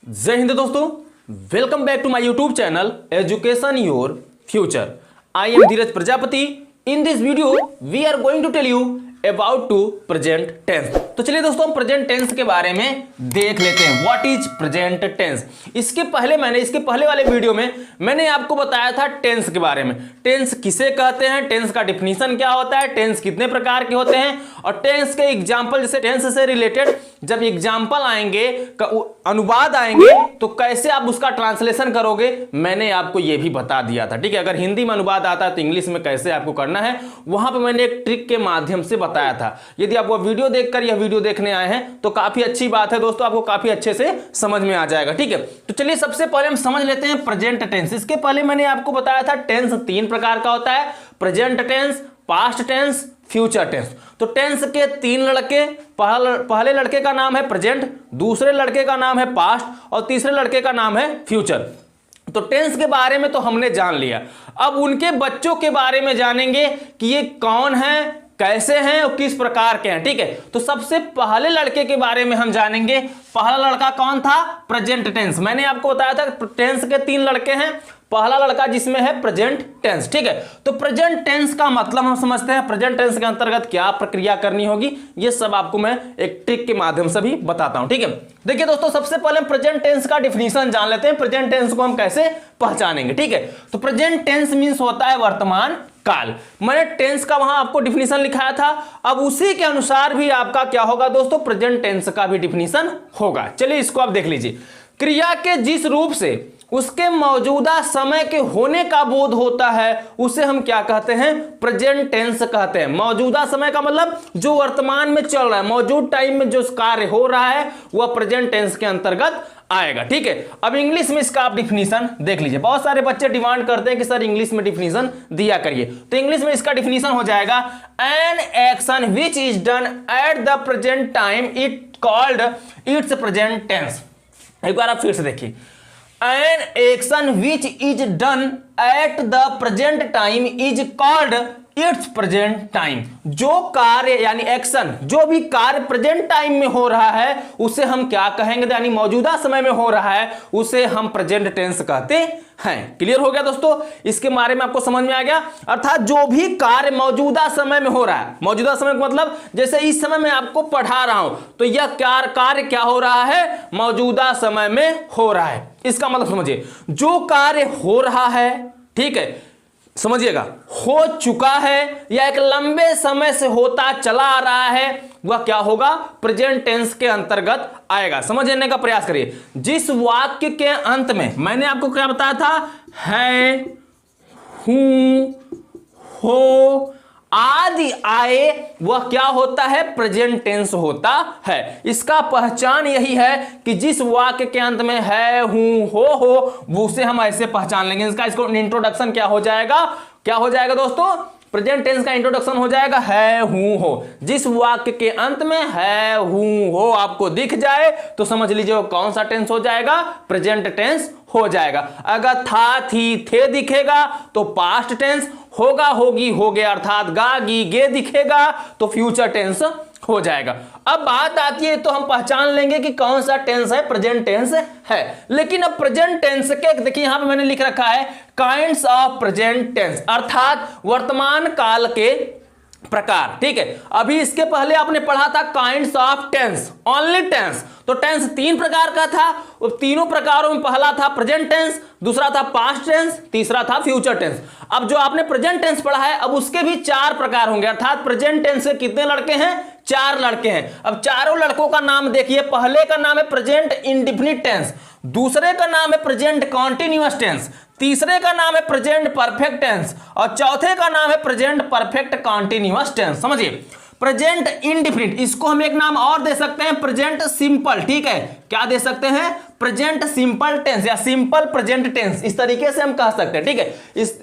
जय हिंद दोस्तों, welcome back to my YouTube channel education your future. I am Dheeraj Prajapati. In this video we are going to tell you about to present tense. तो चलिए दोस्तों, हम present tense के बारे में देख लेते हैं। What is present tense. इसके पहले वाले वीडियो में मैंने आपको बताया था टेंस के बारे में। टेंस किसे कहते हैं, टेंस का डिफिनीशन क्या होता है, टेंस कितने प्रकार के होते हैं, और टेंस के एग्जाम्पल, जैसे टेंस से रिलेटेड जब एग्जाम्पल आएंगे, अनुवाद आएंगे, तो कैसे आप उसका ट्रांसलेशन करोगे, मैंने आपको यह भी बता दिया था। ठीक है, अगर हिंदी में अनुवाद आता है तो इंग्लिश में कैसे आपको करना है, वहां पर मैंने एक ट्रिक के माध्यम से बताया था। यदि आप वो वीडियो देखकर यह वीडियो देखने आए हैं तो काफी अच्छी बात है दोस्तों, आपको काफी अच्छे से समझ में आ जाएगा। ठीक है, तो चलिए सबसे पहले हम समझ लेते हैं प्रेजेंट टेंस। इसके पहले मैंने आपको बताया था टेंस तीन प्रकार का होता है, present tense, past tense, future tense. तो टेंस के तीन लड़के, पहले लड़के का नाम है प्रेजेंट, दूसरे लड़के का नाम है पास्ट, और तीसरे लड़के का नाम है फ्यूचर। तो टेंस के बारे में तो हमने जान लिया। अब उनके बच्चों के बारे में जानेंगे कि ये कौन है, कैसे हैं और किस प्रकार के हैं। ठीक है, तो सबसे पहले लड़के के बारे में हम जानेंगे। पहला लड़का कौन था, प्रेजेंट टेंस। मैंने आपको बताया था टेंस के तीन लड़के हैं, पहला लड़का जिसमें है प्रेजेंट टेंस। ठीक है, तो प्रेजेंट टेंस का मतलब हम समझते हैं, प्रेजेंट टेंस के अंतर्गत क्या प्रक्रिया करनी होगी, ये सब आपको मैं एक ट्रिक के माध्यम से भी बताता हूं। ठीक है, देखिए दोस्तों, सबसे पहले प्रेजेंट टेंस का डिफिनीशन जान लेते हैं, प्रेजेंट टेंस को हम कैसे पहचानेंगे। ठीक है, तो प्रेजेंट टेंस मींस होता है वर्तमान काल। मैंने टेंस का वहां आपको डिफिनीशन लिखाया था, अब उसी के अनुसार भी आपका क्या होगा दोस्तों, प्रेजेंट टेंस का भी डिफिनीशन होगा। चलिए इसको आप देख लीजिए। क्रिया के जिस रूप से उसके मौजूदा समय के होने का बोध होता है उसे हम क्या कहते हैं, प्रेजेंट टेंस कहते हैं। मौजूदा समय का मतलब जो वर्तमान में चल रहा है, मौजूद टाइम में जो कार्य हो रहा है वह प्रेजेंट टेंस के अंतर्गत आएगा। ठीक है, अब इंग्लिश में इसका आप डिफिनीशन देख लीजिए। बहुत सारे बच्चे डिमांड करते हैं कि सर इंग्लिश में डिफिनीशन दिया करिए, तो इंग्लिश में इसका डिफिनीशन हो जाएगा, an action which is done at the present time it called it's present tense. एक बार आप फिर से देखिए, an action which is done at the present time is called its present time। जो कार्य यानी एक्शन, जो भी कार्य प्रेजेंट टाइम में हो रहा है उसे हम क्या कहेंगे, यानी मौजूदा समय में हो रहा है उसे हम प्रेजेंट टेंस कहते हैं। क्लियर हो गया दोस्तों, इसके बारे में आपको समझ में आ गया। अर्थात जो भी कार्य मौजूदा समय में हो रहा है, मौजूदा समय का मतलब जैसे इस समय मैं आपको पढ़ा रहा हूं तो यह कार्य क्या हो रहा है, मौजूदा समय में हो रहा है। इसका मतलब समझिए, जो कार्य हो रहा है, ठीक है, समझिएगा, हो चुका है या एक लंबे समय से होता चला आ रहा है, वह क्या होगा, प्रेजेंट टेंस के अंतर्गत आएगा। समझने का प्रयास करिए। जिस वाक्य के अंत में मैंने आपको क्या बताया था, है, हूं, हो आदि आए, वह क्या होता है, प्रेजेंट टेंस होता है। इसका पहचान यही है कि जिस वाक्य के अंत में है, हूं, हो वो उसे हम ऐसे पहचान लेंगे। इसको इंट्रोडक्शन क्या हो जाएगा दोस्तों, प्रेजेंट टेंस का इंट्रोडक्शन हो जाएगा, है, हूं, हो। जिस वाक्य के अंत में है, हूं, हो आपको दिख जाए तो समझ लीजिए वो कौन सा टेंस हो जाएगा, प्रेजेंट टेंस हो जाएगा। अगर था, थी, थे दिखेगा तो पास्ट टेंस, होगा, होगी, हो गया, अर्थात गा, गी, गे दिखेगा तो फ्यूचर टेंस हो जाएगा। अब बात आती है तो हम पहचान लेंगे कि कौन सा टेंस है, प्रेजेंट टेंस है। लेकिन अब प्रेजेंट टेंस के देखिए यहां पे मैंने लिख रखा है काइंड्स ऑफ प्रेजेंट टेंस, अर्थात वर्तमान काल के प्रकार। ठीक है, अभी इसके पहले आपने पढ़ा था kinds of tense, only tense. तो टेंस तीन प्रकार का था, तीनों प्रकारों में पहला था प्रेजेंट टेंस, दूसरा था पास्ट टेंस, तीसरा था फ्यूचर टेंस। अब जो आपने प्रेजेंट टेंस पढ़ा है, अब उसके भी चार प्रकार होंगे, अर्थात प्रेजेंट टेंस के कितने लड़के हैं, चार लड़के हैं। अब चारों लड़कों का नाम देखिए, पहले का नाम है प्रेजेंट इंडेफिनिट टेंस, दूसरे का नाम है प्रेजेंट कॉन्टिन्यूअस टेंस, तीसरे का नाम है प्रेजेंट परफेक्ट टेंस, और चौथे का नाम है प्रेजेंट परफेक्ट कॉन्टिन्यूअस टेंस। समझिए, प्रेजेंट इंडेफिनिट, इसको हम एक नाम और दे सकते हैं, प्रेजेंट सिंपल। ठीक है, क्या दे सकते हैं, प्रेजेंट सिंपल टेंस या सिंपल प्रेजेंट टेंस, इस तरीके से हम कह सकते हैं। ठीक है,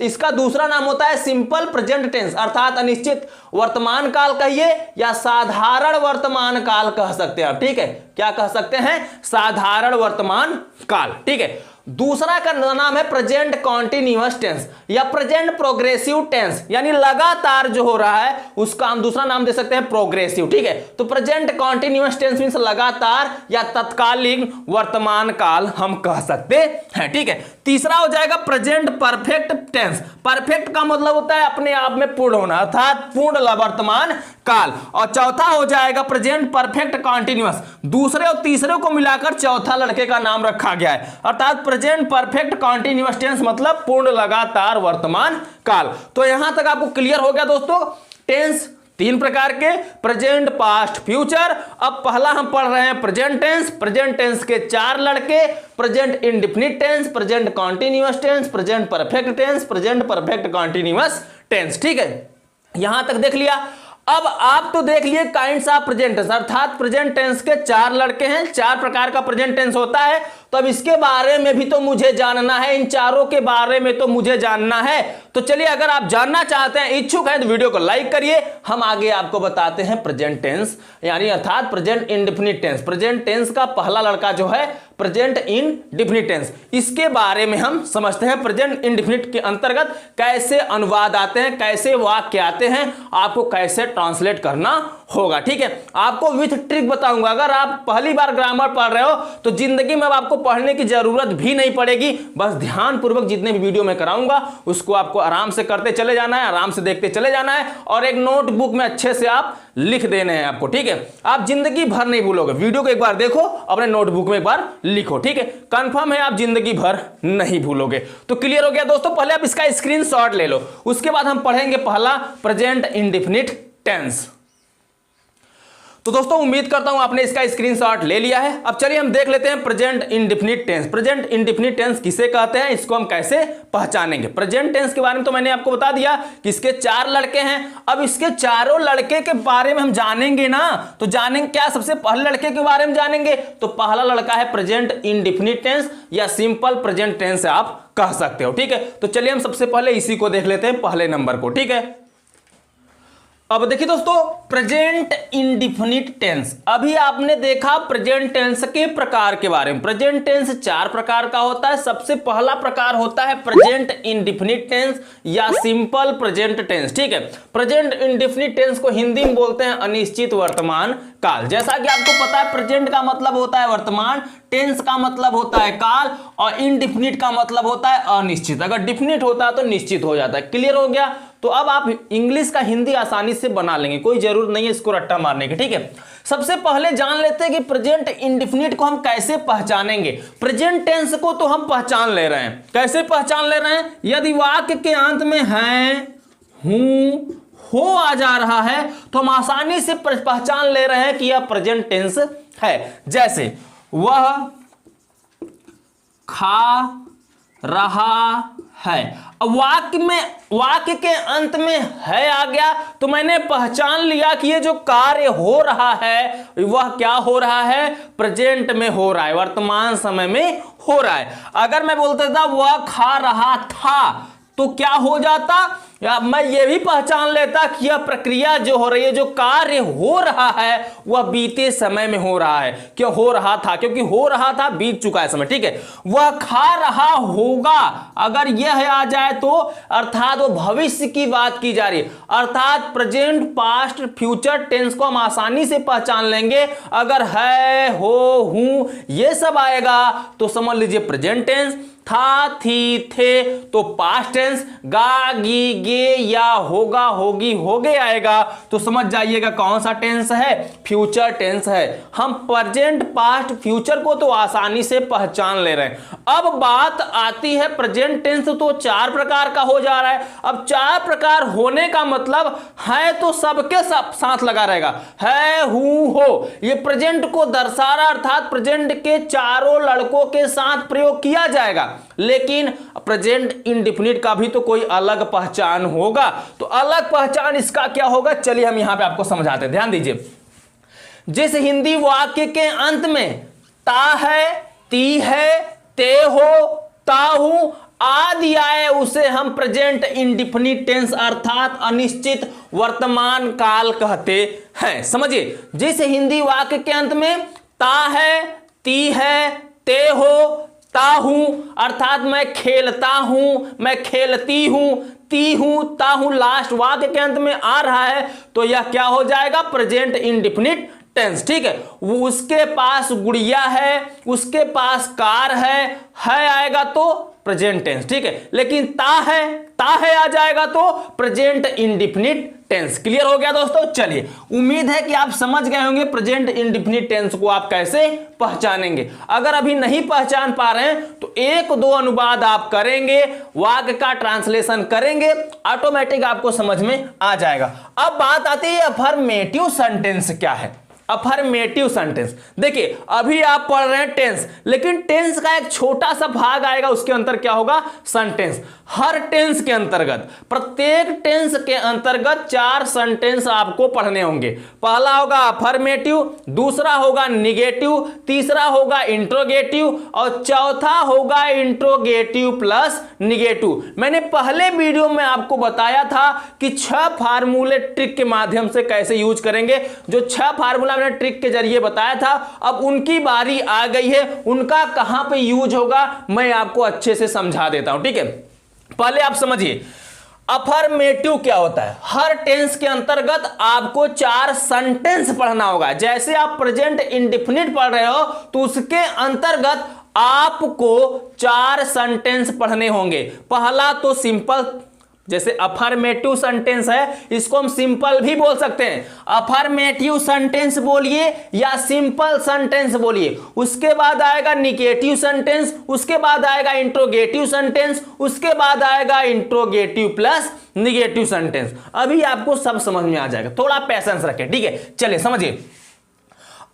इसका दूसरा नाम होता है सिंपल प्रेजेंट टेंस, अर्थात अनिश्चित वर्तमान काल कहिए या साधारण वर्तमान काल कह सकते हैं आप। ठीक है, क्या कह सकते हैं, साधारण वर्तमान काल। ठीक है, दूसरा का नाम है प्रेजेंट कॉन्टिन्यूअस टेंस या प्रेजेंट प्रोग्रेसिव टेंस, यानी लगातार जो हो रहा है उसका हम दूसरा नाम दे सकते हैं प्रोग्रेसिव। ठीक है, तो प्रेजेंट कॉन्टिन्यूअस टेंस मींस लगातार या तत्कालीन वर्तमान काल हम कह सकते हैं। ठीक है, तीसरा हो जाएगा प्रेजेंट परफेक्ट टेंस। परफेक्ट का मतलब होता है अपने आप में पूर्ण होना, अर्थात पूर्ण वर्तमान काल। और चौथा हो जाएगा प्रेजेंट परफेक्ट कॉन्टिन्यूअस। दूसरे और तीसरे को मिलाकर चौथा लड़के का नाम रखा गया है, अर्थात प्रेजेंट परफेक्ट कॉन्टिन्यूअस टेंस मतलब पूर्ण लगातार वर्तमान काल। तो यहां तक आपको क्लियर हो गया दोस्तों। टेंस तीन प्रकार के, प्रेजेंट, पास्ट, फ्यूचर। अब पहला हम पढ़ रहे हैं प्रेजेंट टेंस। प्रेजेंट टेंस के चार लड़के, present indefinite tense, present continuous tense, present perfect tense, present perfect continuous tense. ठीक है, यहां तक देख लिया। अब आप तो देख लिए काइंड्स ऑफ प्रेजेंट टेंस, अर्थात प्रेजेंट टेंस के चार लड़के हैं, चार प्रकार का प्रेजेंट टेंस होता है। तो अब इसके बारे में भी तो मुझे जानना है, इन चारों के बारे में तो मुझे जानना है। तो चलिए, अगर आप जानना चाहते हैं, इच्छुक हैं, तो वीडियो को लाइक करिए। हम आगे आपको बताते हैं प्रेजेंट टेंस यानी अर्थात present indefinite tense. Present tense का पहला लड़का जो है प्रेजेंट इंडेफिनिट टेंस, इसके बारे में हम समझते हैं। प्रेजेंट इंडेफिनिट के अंतर्गत कैसे अनुवाद आते हैं, कैसे वाक्य आते हैं, आपको कैसे ट्रांसलेट करना होगा। ठीक है, आपको विथ ट्रिक बताऊंगा। अगर आप पहली बार ग्रामर पढ़ रहे हो तो जिंदगी में आपको पढ़ने की जरूरत भी नहीं पड़ेगी, बस ध्यानपूर्वक जितने भी वीडियो में कराऊंगा उसको आपको आराम से करते चले जाना है, आराम से देखते चले जाना है, और एक नोटबुक में अच्छे से आप लिख देने हैं आपको। ठीक है, आप जिंदगी भर नहीं भूलोगे। वीडियो को एक बार देखो, अपने नोटबुक में एक बार लिखो। ठीक है, कंफर्म है आप जिंदगी भर नहीं भूलोगे। तो क्लियर हो गया दोस्तों। पहले आप इसका स्क्रीनशॉट ले लो, उसके बाद हम पढ़ेंगे पहला प्रेजेंट इंडेफिनिट टेंस। तो दोस्तों उम्मीद करता हूं आपने इसका स्क्रीनशॉट ले लिया है। अब चलिए हम देख लेते हैं present indefinite tense. Present indefinite tense किसे कहते हैं, इसको हम कैसे पहचानेंगे। प्रेजेंट टेंस के बारे में तो मैंने आपको बता दिया कि इसके चार लड़के हैं। अब इसके चारों लड़के के बारे में हम जानेंगे ना, तो जानेंगे क्या, सबसे पहले लड़के के बारे में जानेंगे। तो पहला लड़का है प्रेजेंट इंडेफिनिट टेंस या सिंपल प्रेजेंट टेंस आप कह सकते हो। ठीक है, तो चलिए हम सबसे पहले इसी को देख लेते हैं, पहले नंबर को। ठीक है, अब देखिए दोस्तों प्रेजेंट इंडेफिनिट टेंस। अभी आपने देखा प्रेजेंट टेंस के प्रकार के बारे में। प्रेजेंट टेंस चार प्रकार का होता है। सबसे पहला प्रकार होता है प्रेजेंट इंडेफिनिट टेंस या सिंपल प्रेजेंट टेंस। ठीक है, प्रेजेंट इंडेफिनिट टेंस को हिंदी में बोलते हैं अनिश्चित वर्तमान काल। जैसा कि आपको पता है प्रेजेंट का मतलब होता है वर्तमान, टेंस का मतलब होता है काल, और इंडेफिनिट का मतलब होता है अनिश्चित। अगर डिफिनिट होता है तो निश्चित हो जाता है। क्लियर हो गया। तो अब आप इंग्लिश का हिंदी आसानी से बना लेंगे, कोई जरूरत नहीं है इसको रट्टा मारने की। ठीक है, सबसे पहले जान लेते हैं कि प्रेजेंट इंडेफिनिट को हम कैसे पहचानेंगे। प्रेजेंट टेंस को तो हम पहचान ले रहे हैं, कैसे पहचान ले रहे हैं, यदि वाक्य के अंत में है, हूं, हो आ जा रहा है तो हम आसानी से पहचान ले रहे हैं कि यह प्रेजेंट टेंस है। जैसे वह खा रहा है। अब वाक्य के अंत में है आ गया तो मैंने पहचान लिया कि ये जो कार्य हो रहा है वह क्या हो रहा है, प्रेजेंट में हो रहा है, वर्तमान समय में हो रहा है। अगर मैं बोलता था वह खा रहा था तो क्या हो जाता, या मैं ये भी पहचान लेता कि यह प्रक्रिया जो हो रही है, जो कार्य हो रहा है वह बीते समय में हो रहा है। क्यों हो रहा था, क्योंकि हो रहा था बीत चुका है समय। ठीक है, वह खा रहा होगा, अगर यह आ जाए तो अर्थात वो भविष्य की बात की जा रही है, अर्थात प्रेजेंट, पास्ट, फ्यूचर टेंस को हम आसानी से पहचान लेंगे। अगर है, हो, हूं ये सब आएगा तो समझ लीजिए प्रेजेंट टेंस। था, थी, थे तो पास्ट टेंस। गा, गी, गे या होगा, होगी, होगे आएगा तो समझ जाइएगा कौन सा टेंस है, फ्यूचर टेंस है। हम प्रेजेंट, पास्ट, फ्यूचर को तो आसानी से पहचान ले रहे हैं। अब बात आती है प्रेजेंट टेंस तो चार प्रकार का हो जा रहा है। अब चार प्रकार होने का मतलब है तो सबके सब साथ लगा रहेगा, है, हूं, हो, ये प्रेजेंट को दर्शा रहा, अर्थात प्रेजेंट के चारों लड़कों के साथ प्रयोग किया जाएगा। लेकिन प्रेजेंट इंडेफिनिट का भी तो कोई अलग पहचान होगा, तो अलग पहचान इसका क्या होगा, चलिए हम यहां पे आपको समझाते हैं। ध्यान दीजिए, जिस हिंदी वाक्य के अंत में ता है, ती है, ते हो, ता हूं आदि आए उसे हम प्रेजेंट इंडेफिनिट टेंस अर्थात अनिश्चित वर्तमान काल कहते हैं। समझिए, जिस हिंदी वाक्य के अंत में ता है, ती है, ते हो, ता हूं अर्थात मैं खेलता हूं, मैं खेलती हूं, ती हूं, ता हूं लास्ट वाक्य के अंत में आ रहा है तो यह क्या हो जाएगा? Present indefinite tense. ठीक है, वो उसके पास गुड़िया है, उसके पास कार है आएगा तो प्रेजेंट टेंस। ठीक है, लेकिन ता है आ जाएगा तो प्रेजेंट इंडेफिनिट टेंस। क्लियर हो गया दोस्तों? चलिए, उम्मीद है कि आप समझ गए होंगे प्रेजेंट इंडेफिनिट टेंस को आप कैसे पहचानेंगे। अगर अभी नहीं पहचान पा रहे हैं तो एक दो अनुवाद आप करेंगे, वाक्य का ट्रांसलेशन करेंगे, ऑटोमेटिक आपको समझ में आ जाएगा। अब बात आती है अफर्मेटिव सेंटेंस क्या है। अफर्मेटिव सेंटेंस, देखिए अभी आप पढ़ रहे हैं टेंस, लेकिन टेंस का एक छोटा सा भाग आएगा, उसके अंतर क्या होगा? सेंटेंस। हर टेंस के अंतर्गत, प्रत्येक टेंस के अंतर्गत 4 सेंटेंस आपको पढ़ने होंगे। पहला होगा अफर्मेटिव, दूसरा होगा निगेटिव, तीसरा होगा इंट्रोगेटिव और चौथा होगा इंट्रोगेटिव प्लस निगेटिव। मैंने पहले वीडियो में आपको बताया था कि 6 फार्मूले ट्रिक के माध्यम से कैसे यूज करेंगे। जो 6 फार्मूला मैंने ट्रिक के जरिए बताया था, अब उनकी बारी आ गई है, उनका कहां पे यूज होगा मैं आपको अच्छे से समझा देता हूं। ठीक है, पहले आप समझिए अफर्मेटिव क्या होता है। हर टेंस के अंतर्गत आपको 4 सेंटेंस पढ़ना होगा। जैसे आप प्रेजेंट इंडेफिनिट पढ़ रहे हो तो उसके अंतर्गत आपको 4 सेंटेंस पढ़ने होंगे। पहला तो सिंपल, जैसे अफर्मेटिव सेंटेंस है, इसको हम सिंपल भी बोल सकते हैं। अफर्मेटिव सेंटेंस बोलिए या सिंपल सेंटेंस बोलिए। उसके बाद आएगा निगेटिव सेंटेंस, उसके बाद आएगा इंट्रोगेटिव सेंटेंस, उसके बाद आएगा इंट्रोगेटिव प्लस निगेटिव सेंटेंस। अभी आपको सब समझ में आ जाएगा, थोड़ा पेशेंस रखें। ठीक है, चलिए समझिए।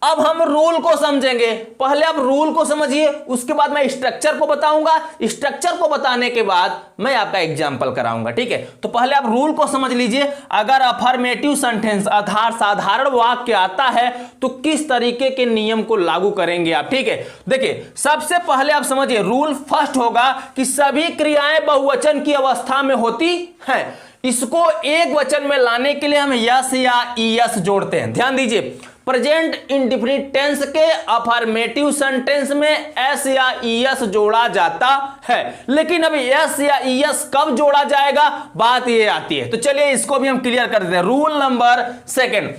अब हम रूल को समझेंगे। पहले आप रूल को समझिए, उसके बाद मैं स्ट्रक्चर को बताऊंगा, स्ट्रक्चर को बताने के बाद मैं आपका एग्जांपल कराऊंगा। ठीक है, तो पहले आप रूल को समझ लीजिए। अगर अफर्मेटिव सेंटेंस अर्थात साधारण वाक्य आता है तो किस तरीके के नियम को लागू करेंगे आप। ठीक है, देखिए सबसे पहले आप समझिए रूल फर्स्ट होगा कि सभी क्रियाएं बहुवचन की अवस्था में होती हैं। इसको एक वचन में लाने के लिए हम यस या ईएस जोड़ते हैं। ध्यान दीजिए, प्रेजेंट इंडेफिनिट टेंस के अफर्मेटिव सेंटेंस में एस या ईएस जोड़ा जाता है, लेकिन अब एस या ईएस कब जोड़ा जाएगा, बात ये आती है। तो चलिए इसको भी हम क्लियर कर देते हैं। रूल नंबर 2,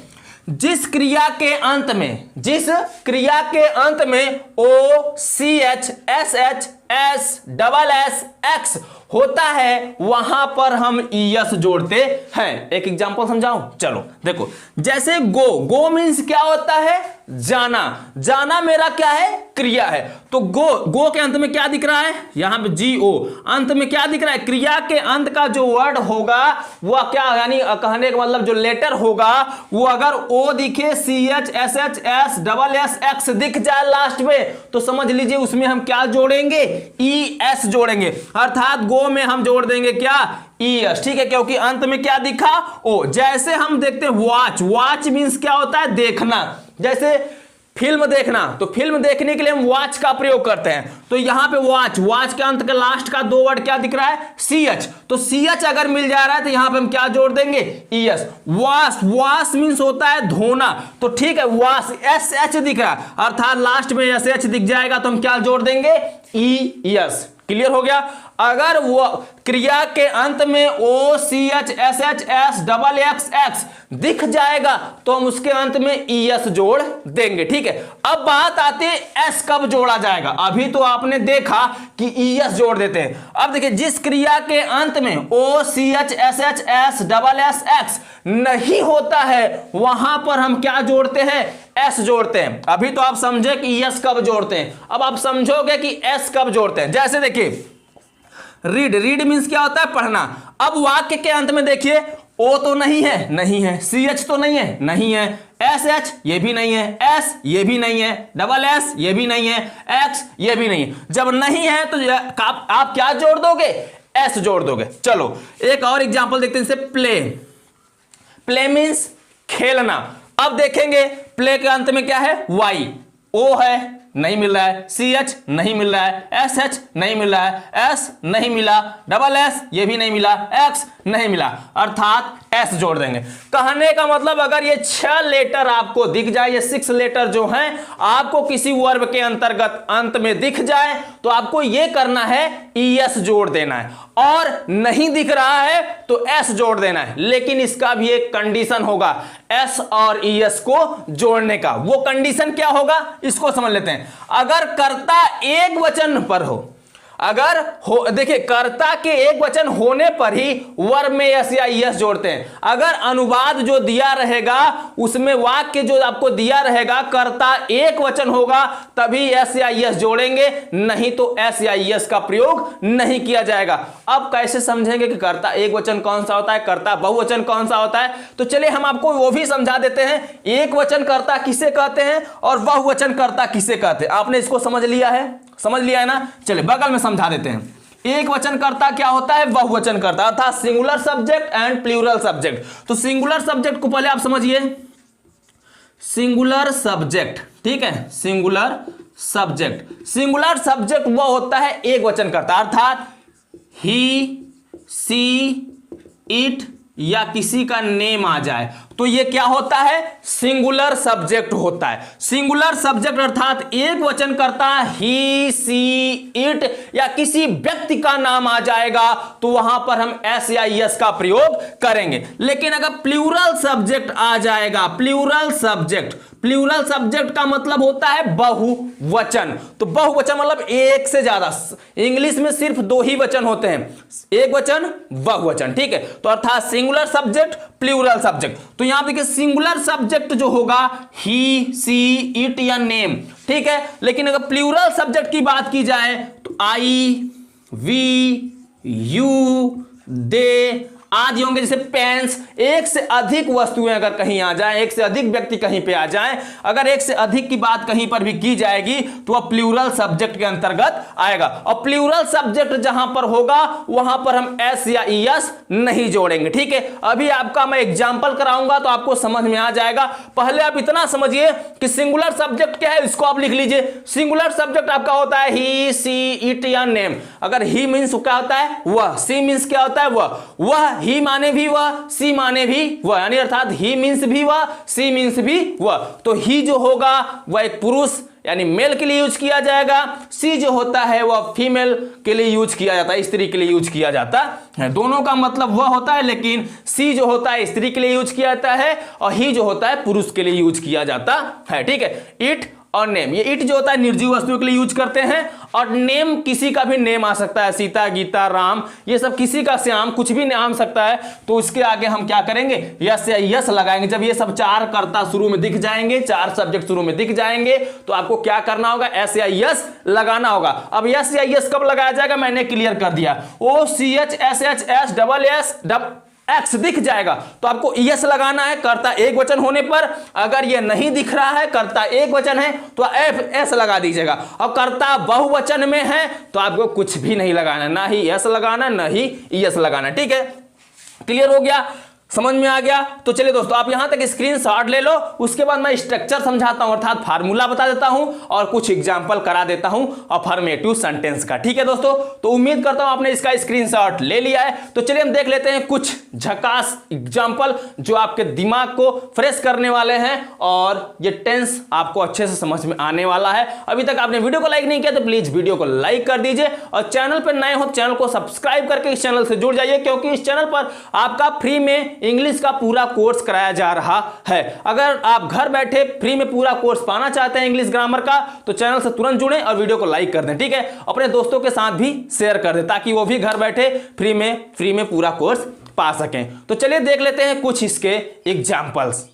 जिस क्रिया के अंत में O C H S H S double S X होता है वहां पर हम ईएस जोड़ते हैं। एक एग्जांपल समझाऊं, चलो देखो। जैसे गो मीन्स क्या होता है? जाना मेरा क्या है? क्रिया है। तो गो के अंत में क्या दिख रहा है? यहां पे GO अंत में क्या दिख रहा है? क्रिया के अंत का जो वर्ड होगा वह क्या, यानी कहने का मतलब जो लेटर होगा वो अगर ओ दिखे, CH SH S double S X दिख जाए लास्ट में, तो समझ लीजिए उसमें हम क्या जोड़ेंगे? ES जोड़ेंगे। अर्थात गो में हम जोड़ देंगे क्या? ES। ठीक है, क्योंकि अंत में क्या दिखा? ओ। जैसे हम देखते हैं वॉच मीन्स क्या होता है? देखना। जैसे फिल्म देखना, तो फिल्म देखने के लिए हम वॉच का प्रयोग करते हैं। तो यहां पे वॉच के अंत का लास्ट का 2 वर्ड क्या दिख रहा है? CH। तो CH अगर मिल जा रहा है तो यहां पे हम क्या जोड़ देंगे? ES। वॉश मीन्स होता है धोना, तो ठीक है वॉश SH दिख रहा है, अर्थात लास्ट में SH दिख जाएगा तो हम क्या जोड़ देंगे? ES। क्लियर हो गया? अगर वो क्रिया के अंत में O CH SH S double X X दिख जाएगा तो हम उसके अंत में ES जोड़ देंगे। ठीक है, अब बात आती है S कब जोड़ा जाएगा। अभी तो आपने देखा कि ES जोड़ देते हैं। अब देखिए, जिस क्रिया के अंत में O CH SH S double S X नहीं होता है वहां पर हम क्या जोड़ते हैं? S जोड़ते हैं। अभी तो आप समझे कि ES कब जोड़ते हैं, अब आप समझोगे कि S कब जोड़ते हैं। जैसे देखिए रीड मीन्स क्या होता है? पढ़ना। अब वाक्य के अंत में देखिए O तो नहीं है, CH तो नहीं है, SH ये भी नहीं है, S ये भी नहीं है, डबल S ये भी नहीं है, X ये भी नहीं है। जब नहीं है तो आप क्या जोड़ दोगे? S जोड़ दोगे। चलो एक और एग्जांपल देखते हैं, जैसे प्ले मीन्स खेलना। अब देखेंगे प्ले के अंत में क्या है? Y। O है, नहीं मिल रहा है, CH नहीं मिल रहा है, SH नहीं मिल रहा है, S नहीं मिला, डबल S ये भी नहीं मिला, X नहीं मिला। अर्थात एस जोड़ देंगे। कहने का मतलब अगर ये 6 लेटर आपको दिख जाए, ये 6 लेटर जो हैं आपको किसी वर्ब के अंतर्गत अंत में दिख जाए तो आपको ये करना है ईएस जोड़ देना है, और नहीं दिख रहा है तो एस जोड़ देना है। लेकिन इसका भी एक कंडीशन होगा एस और ईएस को जोड़ने का। वो कंडीशन क्या होगा इसको समझ लेते हैं। अगर कर्ता एक वचन पर हो, अगर हो, देखिए कर्ता के एक वचन होने पर ही वर्ब में एस या ईएस जोड़ते हैं। अगर अनुवाद जो दिया रहेगा उसमें वाक्य जो आपको दिया रहेगा कर्ता एक वचन होगा तभी एस या ईएस जोड़ेंगे, नहीं तो एस या ईएस का प्रयोग नहीं किया जाएगा। अब कैसे समझेंगे कि कर्ता एक वचन कौन सा होता है, कर्ता बहुवचन कौन सा होता है? तो चलिए हम आपको वो भी समझा देते हैं। एक वचन कर्ता किसे कहते हैं और बहुवचन कर्ता किसे कहते हैं। आपने इसको समझ लिया है, समझ लिया है ना? चलिए बगल में समझा देते हैं। एक वचन कर्ता क्या होता है, बहुवचन कर्ता, अर्थात singular subject and plural subject. तो सिंगुलर सब्जेक्ट को पहले आप समझिए, सिंगुलर सब्जेक्ट, ठीक है, सिंगुलर सब्जेक्ट। सिंगुलर सब्जेक्ट वो होता है एक वचन कर्ता, अर्थात ही, सी, इट या किसी का नेम आ जाए तो ये क्या होता है, सिंगुलर सब्जेक्ट होता है। सिंगुलर सब्जेक्ट अर्थात एक वचन कर्ता ही, सी, इट या किसी व्यक्ति का नाम आ जाएगा तो वहां पर हम एस या एस का प्रयोग करेंगे। लेकिन अगर प्लूरल सब्जेक्ट आ जाएगा, प्लूरल सब्जेक्ट का मतलब होता है बहुवचन। तो बहुवचन मतलब एक से ज्यादा, इंग्लिश में सिर्फ 2 ही वचन होते हैं, एक वचन, बहुवचन, ठीक है। तो अर्थात सिंगुलर सब्जेक्ट, प्लूरल सब्जेक्ट। तो यहां देखिए सिंगुलर सब्जेक्ट जो होगा ही, सी, इट या नेम, ठीक है। लेकिन अगर प्लूरल सब्जेक्ट की बात की जाए तो आई, वी, यू, दे आदि होंगे। जैसे पेन्स, एक से अधिक वस्तुएं अगर कहीं आ जाए, एक से अधिक व्यक्ति कहीं पे आ जाए, अगर एक से अधिक की बात कहीं पर भी की जाएगी तो वह प्लूरल सब्जेक्ट के अंतर्गत आएगा। और प्लूरल सब्जेक्ट जहां पर होगा वहां पर हम एस या ईएस नहीं जोड़ेंगे, ठीक है। अभी आपका मैं एग्जांपल कराऊंगा तो आपको समझ में आ जाएगा। पहले आप इतना समझिए कि सिंगुलर सब्जेक्ट क्या है, इसको आप लिख लीजिए। सिंगुलर सब्जेक्ट आपका होता है ही, सी, इट या नेम। अगर ही मीन्स क्या होता है वह, सी मीन्स क्या होता है वह, ही माने भी वह, सी माने भी वह, यानी अर्थात ही मीन्स भी वह, सी मीन्स भी वह। तो ही जो होगा वह एक पुरुष यानी मेल के लिए यूज किया जाएगा, सी जो होता है वह फीमेल के लिए यूज किया जाता है, स्त्री के लिए यूज किया जाता है। दोनों का मतलब वह होता है, लेकिन सी जो होता है स्त्री के लिए यूज किया जाता है और ही जो होता है पुरुष के लिए यूज किया जाता है, ठीक है। इट और नेम, ये इट जो होता है निर्जीव वस्तुओं के लिए यूज करते हैं, और नेम किसी का भी नेम आ सकता है, सीता, गीता, राम, ये सब किसी का, श्याम, कुछ भी नाम सकता है। तो इसके आगे हम क्या करेंगे, यस या यस लगाएंगे। जब ये सब 4 कर्ता शुरू में दिख जाएंगे, 4 सब्जेक्ट शुरू में दिख जाएंगे तो आपको क्या करना होगा, एस या यस लगाना होगा। अब यस या यस कब लगाया जाएगा मैंने क्लियर कर दिया, O C H S H S double S X दिख जाएगा तो आपको यस लगाना है कर्ता एक वचन होने पर। अगर ये नहीं दिख रहा है, कर्ता एक वचन है तो एफ एस लगा दीजिएगा। अब कर्ता बहुवचन में है तो आपको कुछ भी नहीं लगाना, ना ही यस लगाना ना ही यस लगाना, ठीक है। क्लियर हो गया, समझ में आ गया? तो चलिए दोस्तों आप यहां तक स्क्रीनशॉट ले लो, उसके बाद मैं स्ट्रक्चर समझाता हूं, अर्थात फार्मूला बता देता हूं और कुछ एग्जांपल करा देता हूं अफर्मेटिव सेंटेंस का, ठीक है दोस्तों। तो उम्मीद करता हूं आपने इसका स्क्रीनशॉट ले लिया है। तो चलिए हम देख लेते हैं कुछ झकास एग्जांपल जो आपके दिमाग को फ्रेश करने वाले हैं और ये टेंस आपको अच्छे से समझ में आने वाला है। अभी तक आपने वीडियो को लाइक नहीं किया तो प्लीज वीडियो को लाइक कर दीजिए, और चैनल पर नए हो चैनल को सब्सक्राइब करके इस चैनल से जुड़ जाइए, क्योंकि इस चैनल पर आपका फ्री में इंग्लिश का पूरा कोर्स कराया जा रहा है। अगर आप घर बैठे फ्री में पूरा कोर्स पाना चाहते हैं इंग्लिश ग्रामर का तो चैनल से तुरंत जुड़ें और वीडियो को लाइक कर दें, ठीक है। अपने दोस्तों के साथ भी शेयर कर दें ताकि वो भी घर बैठे फ्री में पूरा कोर्स पा सकें। तो चलिए देख लेते हैं कुछ इसके एग्जांपल्स।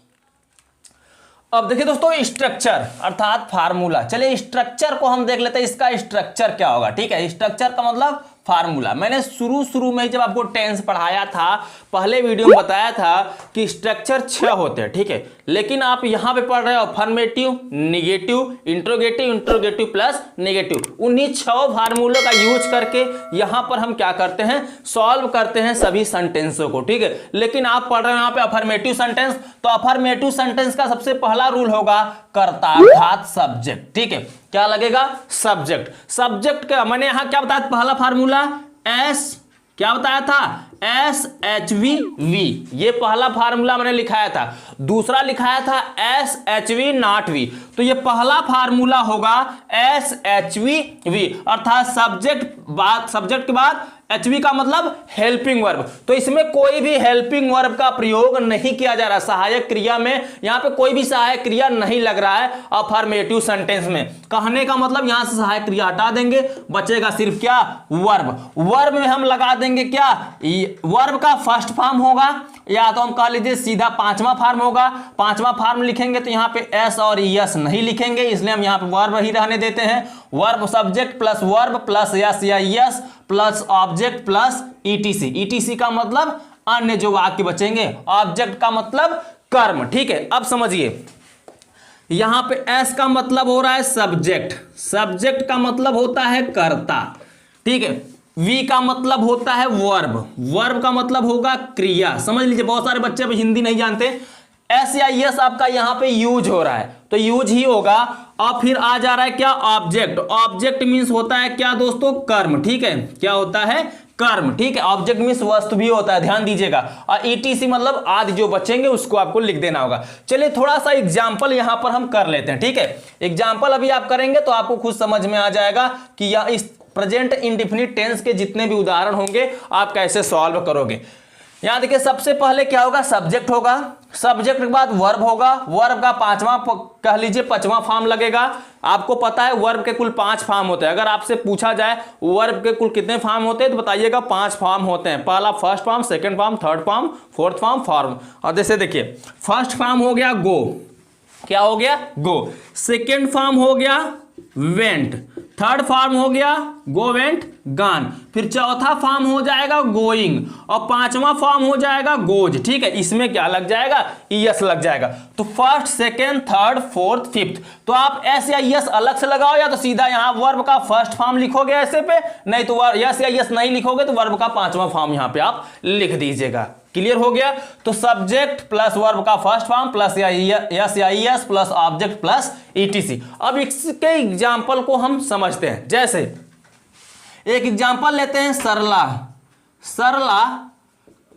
अब देखिए दोस्तों स्ट्रक्चर अर्थात फार्मूला, चलिए स्ट्रक्चर को हम देख लेते हैं, इसका स्ट्रक्चर क्या होगा, ठीक है। स्ट्रक्चर का मतलब फार्मूला। मैंने शुरू में जब आपको टेंस पढ़ाया था पहले वीडियो में बताया था कि स्ट्रक्चर 6 होते हैं, ठीक है। लेकिन आप यहां पे पढ़ रहे हो affirmative, negative, interrogative plus negative. उन्हीं 6 फार्मूलों का यूज करके यहां पर हम क्या करते हैं, सॉल्व करते हैं सभी सेंटेंसों को, ठीक है। लेकिन आप पढ़ रहे हो यहां पे अफर्मेटिव सेंटेंस, तो अफर्मेटिव सेंटेंस का सबसे पहला रूल होगा कर्ता अर्थात सब्जेक्ट, ठीक है। क्या लगेगा, सब्जेक्ट। सब्जेक्ट का मैंने यहां क्या बताया, पहला फार्मूला एस, क्या बताया था, SHV, ये पहला फार्मूला मैंने लिखाया था, दूसरा लिखाया था SHV नॉट V, तो ये पहला फार्मूला होगा SHV, अर्थात सब्जेक्ट के बाद HV का मतलब हेल्पिंग वर्ब। तो इसमें कोई भी हेल्पिंग वर्ब का प्रयोग नहीं किया जा रहा, सहायक क्रिया में यहां पे कोई भी सहायक क्रिया नहीं लग रहा है अफर्मेटिव सेंटेंस में। कहने का मतलब यहां से सहायक क्रिया हटा देंगे, बचेगा सिर्फ क्या, वर्ब। वर्ब में हम लगा देंगे क्या, वर्ब का फर्स्ट फॉर्म होगा, या तो हम कह लीजिए सीधा पांचवा फॉर्म होगा। पांचवा फॉर्म लिखेंगे तो यहाँ पे एस और एस नहीं लिखेंगे, इसलिए हम यहाँ पे वर्ब ही रहने देते हैं। Verb subject plus verb plus S या S plus object plus etc. Etc का मतलब अन्य जो वाक्य बचेंगे, ऑब्जेक्ट का मतलब कर्म। ठीक है, अब समझिए यहां पे एस का मतलब हो रहा है सब्जेक्ट, सब्जेक्ट का मतलब होता है कर्ता। ठीक है, वी का मतलब होता है वर्ब, वर्ब का मतलब होगा क्रिया। समझ लीजिए, बहुत सारे बच्चे भी हिंदी नहीं जानते, एस या एस आपका यहां पे यूज हो रहा है तो यूज ही होगा। और फिर आ जा रहा है क्या, ऑब्जेक्ट। ऑब्जेक्ट मींस होता है क्या दोस्तों, कर्म। ठीक है, क्या होता है, कर्म। ठीक है, ऑब्जेक्ट मींस वस्तु भी होता है, ध्यान दीजिएगा। और ईटीसी मतलब आदि जो बचेंगे उसको आपको लिख देना होगा। चलिए थोड़ा सा एग्जांपल यहां पर हम कर लेते हैं। ठीक है, एग्जांपल अभी आप करेंगे तो आपको खुद समझ में आ जाएगा कि यह इस प्रेजेंट इंडेफिनिट टेंस के जितने भी उदाहरण होंगे आप कैसे सॉल्व करोगे। यहां देखिए, सबसे पहले क्या होगा, सब्जेक्ट होगा, सब्जेक्ट के बाद वर्ब होगा, वर्ब का पांचवा कह लीजिए पांचवा फॉर्म लगेगा। आपको पता है वर्ब के कुल 5 फॉर्म होते हैं। अगर आपसे पूछा जाए वर्ब के कुल कितने फॉर्म होते हैं तो बताइएगा 5 फॉर्म होते हैं। पहला first form, second form, third form, fourth form. और जैसे देखिए, फर्स्ट फॉर्म हो गया गो, क्या हो गया, गो। सेकेंड फॉर्म हो गया वेंट, थर्ड फॉर्म हो गया गो वेंट गॉन, फिर चौथा फॉर्म हो जाएगा गोइंग, और पांचवा फॉर्म हो जाएगा गोज। ठीक है, इसमें क्या लग जाएगा, ईएस लग जाएगा। तो first, second, third, fourth, fifth, तो आप एस या यस अलग से लगाओ, या तो सीधा यहां वर्ब का फर्स्ट फॉर्म लिखोगे ऐसे पे, नहीं तो यस या यस नहीं लिखोगे तो वर्ब का पांचवा फॉर्म यहां पे आप लिख दीजिएगा। क्लियर हो गया। तो सब्जेक्ट प्लस वर्ब का फर्स्ट फॉर्म प्लस यस या S plus object plus etc. अब इसके एग्जांपल को हम समझते हैं। जैसे एक एग्जांपल लेते हैं, सरला। सरला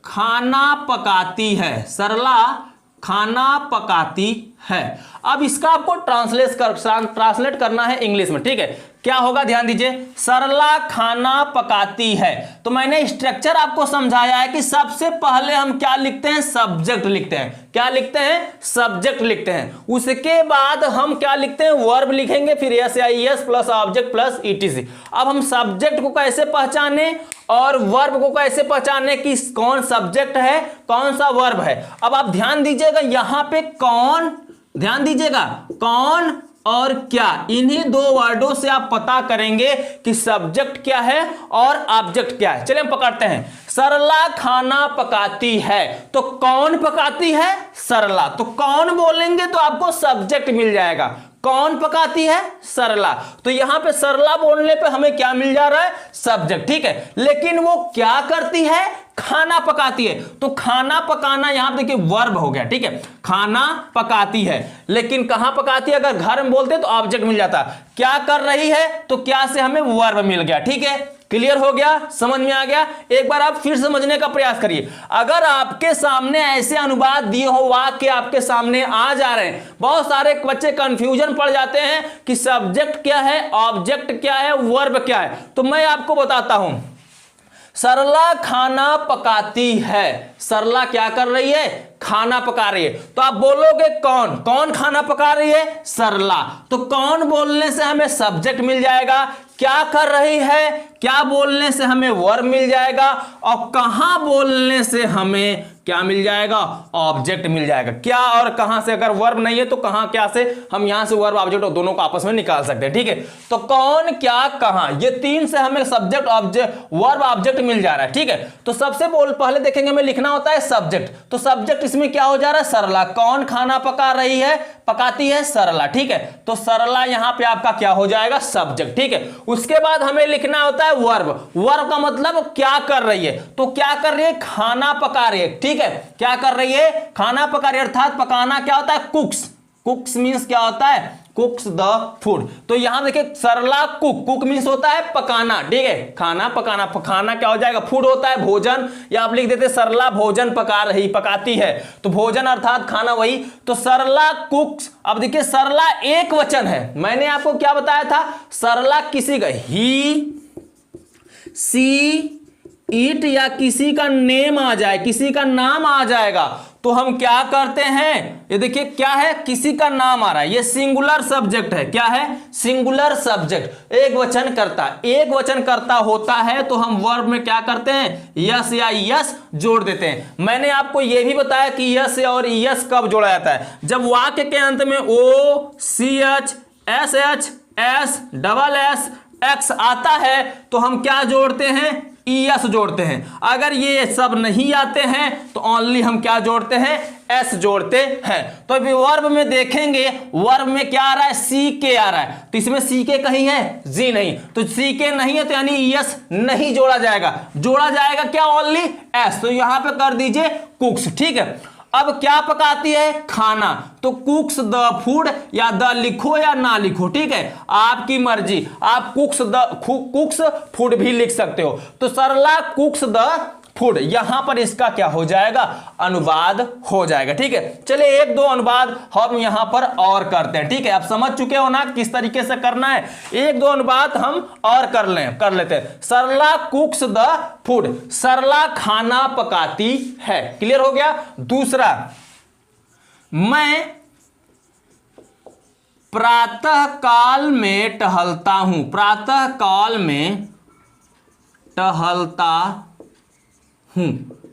खाना पकाती है, सरला खाना पकाती है। अब इसका आपको ट्रांसलेट करना है इंग्लिश में। ठीक है, क्या होगा, ध्यान दीजिए, सरला खाना पकाती है। तो मैंने स्ट्रक्चर आपको समझाया है कि सबसे पहले हम क्या लिखते हैं, सब्जेक्ट लिखते हैं। क्या लिखते हैं, सब्जेक्ट लिखते हैं। उसके बाद हम क्या लिखते हैं, वर्ब लिखेंगे, फिर एस या S plus object plus etc. अब हम सब्जेक्ट को कैसे पहचाने और वर्ब को कैसे पहचाने कि कौन सब्जेक्ट है कौन सा वर्ब है। अब आप ध्यान दीजिएगा, यहां पे कौन, ध्यान दीजिएगा, कौन और क्या, इन्हीं 2 वर्डों से आप पता करेंगे कि सब्जेक्ट क्या है और ऑब्जेक्ट क्या है। चलिए हम पकड़ते हैं, सरला खाना पकाती है, तो कौन पकाती है, सरला। तो कौन बोलेंगे तो आपको सब्जेक्ट मिल जाएगा। कौन पकाती है, सरला। तो यहां पे सरला बोलने पे हमें क्या मिल जा रहा है, सब्जेक्ट। ठीक है, लेकिन वो क्या करती है, खाना पकाती है। तो खाना पकाना यहां पे देखिए वर्ब हो गया। ठीक है, खाना पकाती है, लेकिन कहां पकाती है, अगर घर में बोलते तो ऑब्जेक्ट मिल जाता। क्या कर रही है, तो क्या से हमें वर्ब मिल गया। ठीक है, क्लियर हो गया, समझ में आ गया। एक बार आप फिर समझने का प्रयास करिए। अगर आपके सामने ऐसे अनुवाद दिए हो, वाक्य आपके सामने आ जा रहे हैं, बहुत सारे बच्चे कंफ्यूजन पड़ जाते हैं कि सब्जेक्ट क्या है, ऑब्जेक्ट क्या है, वर्ब क्या है। तो मैं आपको बताता हूं, सरला खाना पकाती है, सरला क्या कर रही है, खाना पका रही है। तो आप बोलोगे कौन, कौन खाना पका रही है, सरला। तो कौन बोलने से हमें सब्जेक्ट मिल जाएगा, क्या कर रही है, क्या बोलने से हमें वर्ब मिल जाएगा, और कहां बोलने से हमें क्या मिल जाएगा, ऑब्जेक्ट मिल जाएगा। क्या और कहां से, अगर वर्ब नहीं है तो कहां क्या से हम यहां से वर्ब ऑब्जेक्ट और दोनों को आपस में निकाल सकते हैं। ठीक है, तो कौन क्या कहां, ये 3 से हमें सब्जेक्ट ऑब्जेक्ट वर्ब ऑब्जेक्ट मिल जा रहा है। ठीक है, तो सबसे पहले देखेंगे हमें लिखना होता है सब्जेक्ट। तो सब्जेक्ट इसमें क्या हो जा रहा है, सरला। कौन खाना पका रही है, पकाती है, सरला। ठीक है, तो सरला यहां पे आपका क्या हो जाएगा, सब्जेक्ट। ठीक है, उसके बाद हमें लिखना होता है वर्ब। वर्ब का मतलब क्या कर रही है, तो क्या कर रही है, खाना पका रही है। ठीक है, क्या कर रही है, खाना पका रही है, अर्थात पकाना क्या होता है, कुक्स। कुक्स मींस क्या होता है, कुक्स द फूड। तो यहां देखिए सरला कुक, कुक मीन्स होता है पकाना, ठीक है, खाना पकाना, खाना क्या हो जाएगा, फूड होता है भोजन, या आप लिख देते सरला भोजन पका रही, पकाती है, तो भोजन अर्थात खाना वही, तो सरला कुक्स। अब देखिए सरला एक वचन है, मैंने आपको क्या बताया था, सरला किसी का ही, सी, इट या किसी का नेम आ जाए, किसी का नाम आ जाएगा तो हम क्या करते हैं, ये देखिए क्या है, किसी का नाम आ रहा है, ये सिंगुलर सब्जेक्ट है, क्या है, सिंगुलर सब्जेक्ट, एक वचन करता, एक वचन करता होता है तो हम वर्ब में क्या करते हैं, यस या यस जोड़ देते हैं। मैंने आपको यह भी बताया कि यस और यस कब जोड़ा जाता है, जब वाक्य के अंत में O C H S H S double S X आता है तो हम क्या जोड़ते हैं, ईएस जोड़ते हैं। अगर ये सब नहीं आते हैं तो ओनली हम क्या जोड़ते हैं, एस जोड़ते हैं। तो अभी वर्ब में देखेंगे, वर्ब में क्या आ रहा है, सी के आ रहा है, तो इसमें सी के कहीं है, जी नहीं, तो सी के नहीं है तो यानी ईएस नहीं जोड़ा जाएगा, जोड़ा जाएगा क्या, ओनली एस। तो यहां पे कर दीजिए कुक्स, ठीक है। अब क्या पकाती है, खाना, तो कुक्स द फूड, या द लिखो या ना लिखो, ठीक है, आपकी मर्जी, आप कुक्स फूड भी लिख सकते हो। तो सरला कुक्स द फूड, यहां पर इसका क्या हो जाएगा, अनुवाद हो जाएगा, ठीक है। चलिए एक दो अनुवाद हम यहां पर और करते हैं, ठीक है, आप समझ चुके हो ना किस तरीके से करना है, एक दो अनुवाद हम और कर लेते हैं। सरला कुक्स द फूड, सरला खाना पकाती है, क्लियर हो गया। दूसरा, मैं प्रातः काल में टहलता हूं, प्रातः काल में टहलता हूं,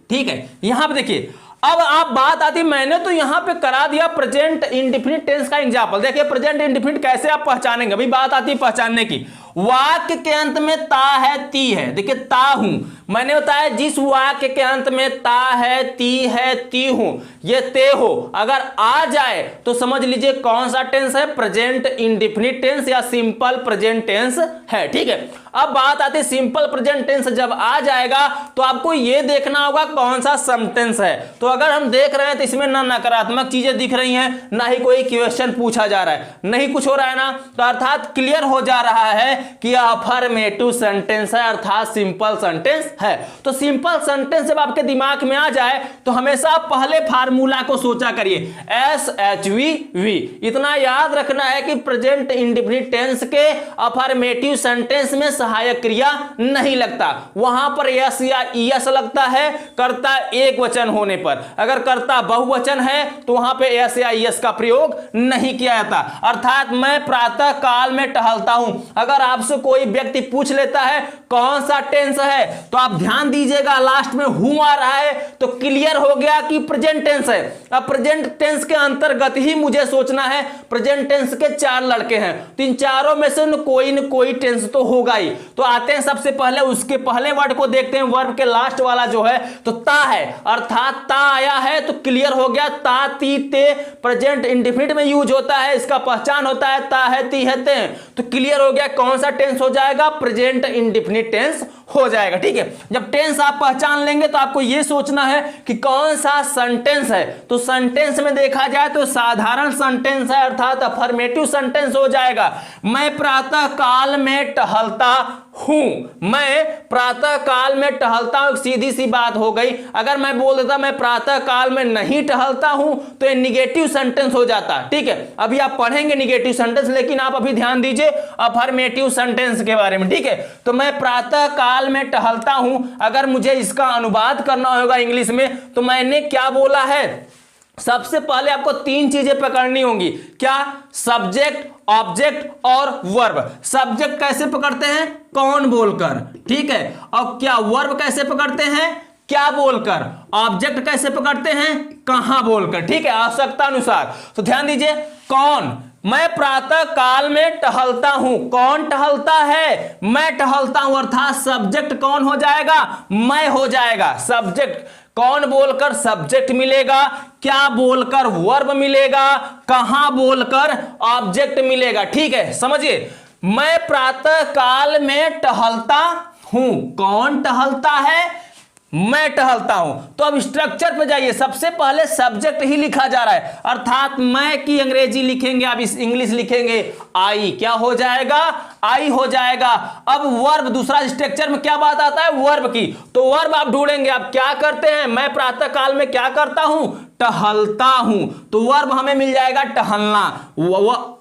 ठीक है। यहां पे देखिए अब आप बात आती, मैंने तो यहां पे करा दिया प्रेजेंट इंडेफिनिट टेंस का एग्जांपल। देखिए प्रेजेंट इंडेफिनिट कैसे आप पहचानेंगे, अभी बात आती है पहचानने की। वाक्य के अंत में ता है ती है, देखिए ता हूं, मैंने बताया जिस वाक्य के अंत में ता है ती हूं, ये ते हो अगर आ जाए तो समझ लीजिए कौन सा टेंस है, प्रेजेंट इंडेफिनिट टेंस या सिंपल प्रेजेंट टेंस है, ठीक है। अब बात आती है सिंपल प्रेजेंट टेंस जब आ जाएगा तो आपको यह देखना होगा कौन सा सेंटेंस है। तो अगर हम देख रहे हैं तो इसमें ना नकारात्मक चीजें दिख रही हैं, ना ही कोई क्वेश्चन पूछा जा रहा है, नहीं कुछ हो रहा है ना, तो अर्थात क्लियर हो जा रहा है कि यह अफर्मेटिव सेंटेंस है, अर्थात सिंपल सेंटेंस है। तो सिंपल सेंटेंस जब आपके दिमाग में आ जाए तो हमेशा पहले फार्मूला को सोचा करिए, SHVV। इतना याद रखना है कि प्रेजेंट इंडेफिनिट टेंस के अफर्मेटिव सेंटेंस में सहायक क्रिया नहीं लगता, वहां पर यस या ईएस लगता है कर्ता एक वचन होने पर। अगर कर्ता बहुवचन है तो वहां पे यस या ईएस का प्रयोग नहीं किया जाता। अर्थात मैं प्रातः काल में टहलता हूं, अगर आपसे कोई व्यक्ति पूछ लेता है कौन सा टेंस है तो आप ध्यान दीजिएगा लास्ट में हूं आ रहा है तो क्लियर हो गया कि प्रेजेंट टेंस है। अब प्रेजेंट टेंस के अंतर्गत ही मुझे सोचना है, प्रेजेंट टेंस के 4 लड़के हैं, तो इन चारों में से न कोई टेंस तो होगा ही। तो आते हैं सबसे पहले उसके पहले वर्ड को देखते हैं, वर्ब के लास्ट वाला जो है तो ता है, अर्थात ता आया है तो क्लियर हो गया, ता ती ते प्रेजेंट इंडेफिनिट में यूज होता है, इसका पहचान होता है ता है ती है ते, तो क्लियर हो गया कौन सा टेंस हो जाएगा, प्रेजेंट इंडेफिनिट टेंस हो जाएगा, ठीक है। जब टेंस आप पहचान लेंगे तो आपको यह सोचना है कि कौन सा सेंटेंस है, तो सेंटेंस में देखा जाए तो साधारण सेंटेंस है, अर्थात अफर्मेटिव सेंटेंस हो जाएगा। मैं प्रातः काल में टहलता हूं, मैं प्रातः काल में टहलता हूं, सीधी सी बात हो गई। अगर मैं बोल देता मैं प्रातः काल में नहीं टहलता हूं तो ये निगेटिव सेंटेंस हो जाता, ठीक है। अभी आप पढ़ेंगे निगेटिव सेंटेंस, लेकिन आप अभी ध्यान दीजिए अफर्मेटिव सेंटेंस के बारे में, ठीक है। तो मैं प्रातः काल में टहलता हूं, अगर मुझे इसका अनुवाद करना होगा इंग्लिश में तो मैंने क्या बोला है, सबसे पहले आपको 3 चीजें पकड़नी होंगी, क्या, सब्जेक्ट, ऑब्जेक्ट और वर्ब। सब्जेक्ट कैसे पकड़ते हैं, कौन बोलकर, ठीक है, और क्या वर्ब कैसे पकड़ते हैं, क्या बोलकर, ऑब्जेक्ट कैसे पकड़ते हैं, कहां बोलकर, ठीक है, आवश्यकता अनुसार। तो ध्यान दीजिए, कौन, मैं प्रातः काल में टहलता हूं, कौन टहलता है, मैं टहलता हूं, अर्थात सब्जेक्ट कौन हो जाएगा, मैं हो जाएगा। सब्जेक्ट कौन बोलकर सब्जेक्ट मिलेगा, क्या बोलकर वर्ब मिलेगा, कहां बोलकर ऑब्जेक्ट मिलेगा, ठीक है, समझिए। मैं प्रातः काल में टहलता हूं, कौन टहलता है, मैं टहलता हूं। तो अब स्ट्रक्चर पे जाइए, सबसे पहले सब्जेक्ट ही लिखा जा रहा है, अर्थात मैं की अंग्रेजी लिखेंगे, आप इस इंग्लिश लिखेंगे आई, क्या हो जाएगा, आई हो जाएगा। अब वर्ब, दूसरा स्ट्रक्चर में क्या बात आता है, वर्ब की, तो वर्ब आप ढूंढेंगे। आप क्या करते हैं, मैं प्रातः काल में क्या करता हूं, टहलता हूं, तो वर्ब हमें मिल जाएगा टहलना।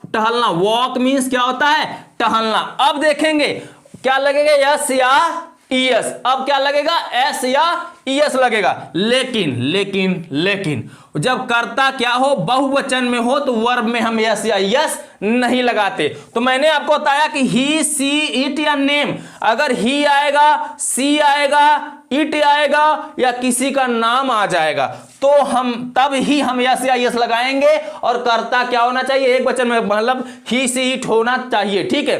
टहलना, वॉक मीन्स क्या होता है, टहलना। अब देखेंगे क्या लगेगा, यस या ईएस। अब क्या लगेगा, एस या ईएस लगेगा। लेकिन लेकिन लेकिन जब कर्ता क्या हो, बहुवचन में हो, तो वर्ब में हम यस या यस नहीं लगाते। तो मैंने आपको बताया कि ही, सी, इट या नेम, अगर ही आएगा, सी आएगा, इट आएगा या किसी का नाम आ जाएगा तो हम तब ही हम यस या यस लगाएंगे। और कर्ता क्या होना चाहिए, एक वचन में, मतलब ही, सी, इट होना चाहिए, ठीक है,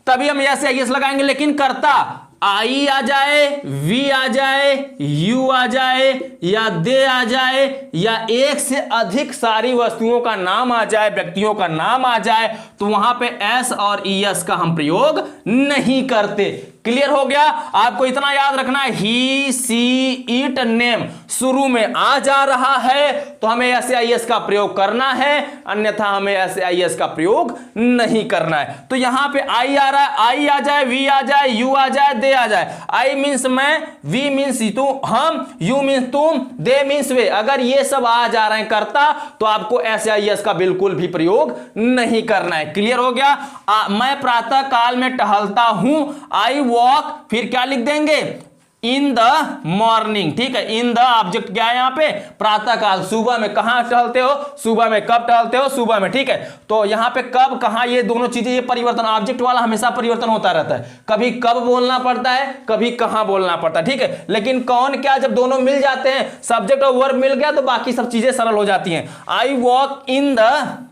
तभी हम यस या यस लगाएंगे। लेकिन कर्ता आई आ जाए, वी आ जाए, यू आ जाए या दे आ जाए या एक से अधिक सारी वस्तुओं का नाम आ जाए, व्यक्तियों का नाम आ जाए, तो वहां पे एस और ईएस का हम प्रयोग नहीं करते। क्लियर हो गया। आपको इतना याद रखना है, ही, सी, इट, नेम शुरू में आ जा रहा है तो हमें एस या ईएस का प्रयोग करना है, अन्यथा हमें एस या ईएस का प्रयोग नहीं करना है। तो यहां पे आई आ रहा है, आई आ जाए, वी आ जाए, यू आ जाए, दे आ जाए। आई मीन्स मैं, वी मीन्स तू, हम, यू मीन्स तुम, दे मीन्स वे। अगर ये सब आ जा रहे हैं कर्ता तो आपको एस या ईएस का बिल्कुल भी प्रयोग नहीं करना है। क्लियर हो गया। मैं प्रातः काल में टहलता हूं, आई वॉक, फिर क्या लिख देंगे, इन द मॉर्निंग, ठीक है। इन द ऑब्जेक्ट क्या है यहाँ पे, प्रातः काल, सुबह में। कहां टहलते हो, सुबह में। कब टहलते हो, सुबह में, ठीक है। तो यहाँ पे कब, कहां, ये दोनों चीजें, ये परिवर्तन, ऑब्जेक्ट वाला हमेशा परिवर्तन होता रहता है। कभी कब बोलना पड़ता है, कभी कहां बोलना पड़ता है, ठीक है। लेकिन कौन क्या, जब दोनों मिल जाते हैं, सब्जेक्ट और वर्ब मिल गया तो बाकी सब चीजें सरल हो जाती हैं। I walk in the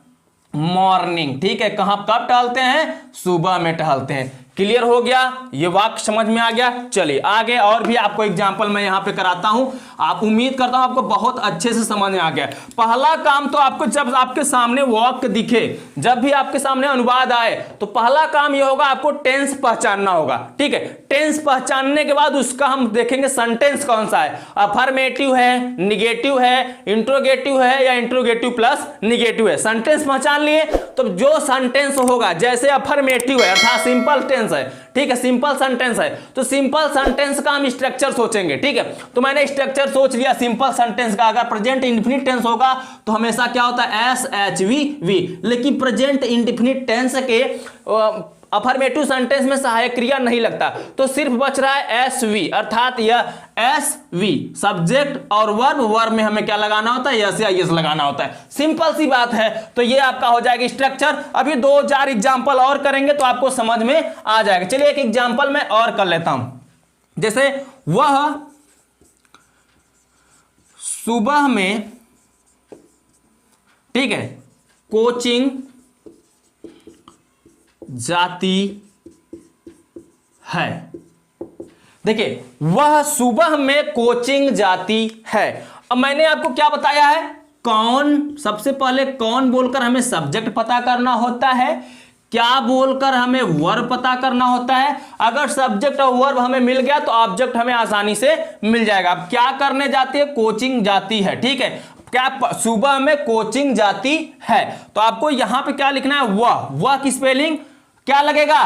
morning, ठीक है। कहां, कब टहलते हैं, सुबह में टहलते हैं। क्लियर हो गया, ये वाक्य समझ में आ गया। चलिए आगे और भी आपको एग्जांपल मैं यहां पे कराता हूं। आप, उम्मीद करता हूं आपको बहुत अच्छे से समझ में आ गया। पहला काम तो आपको, जब आपके सामने वाक्य दिखे, जब भी आपके सामने अनुवाद आए, तो पहला काम यह होगा, आपको टेंस पहचानना होगा, ठीक है। टेंस पहचानने के बाद उसका हम देखेंगे सेंटेंस कौन सा है, अफर्मेटिव है, निगेटिव है, इंट्रोगेटिव है या इंट्रोगेटिव प्लस निगेटिव है। सेंटेंस पहचान लिए तो जो सेंटेंस होगा, जैसे अफर्मेटिव है अर्थात सिंपल टेंस है, ठीक है, सिंपल सेंटेंस है, तो सिंपल सेंटेंस का हम स्ट्रक्चर सोचेंगे, ठीक है। तो मैंने स्ट्रक्चर सोच लिया सिंपल सेंटेंस का। अगर प्रेजेंट इंडेफिनिट टेंस होगा तो हमेशा क्या होता है, एस, एच, वी। लेकिन प्रेजेंट इंडेफिनिट टेंस के अफर्मेटिव सेंटेंस में सहायक क्रिया नहीं लगता, तो सिर्फ बच रहा है एस वी, अर्थात यह एस वी सब्जेक्ट और वर्ब, वर्ब में हमें क्या लगाना होता है, यस या यस लगाना होता है। सिंपल सी बात है। तो ये आपका हो जाएगा स्ट्रक्चर। अभी 2-4 एग्जांपल और करेंगे तो आपको समझ में आ जाएगा। चलिए एक एग्जांपल मैं और कर लेता हूं। जैसे वह सुबह में, ठीक है, कोचिंग जाती है। देखिए, वह सुबह में कोचिंग जाती है। अब मैंने आपको क्या बताया है, कौन, सबसे पहले कौन बोलकर हमें सब्जेक्ट पता करना होता है, क्या बोलकर हमें वर्ब पता करना होता है। अगर सब्जेक्ट और वर्ब हमें मिल गया तो ऑब्जेक्ट हमें आसानी से मिल जाएगा। अब क्या करने जाती है, कोचिंग जाती है, ठीक है। क्या, सुबह में कोचिंग जाती है, तो आपको यहां पे क्या लिखना है, वह की स्पेलिंग क्या लगेगा।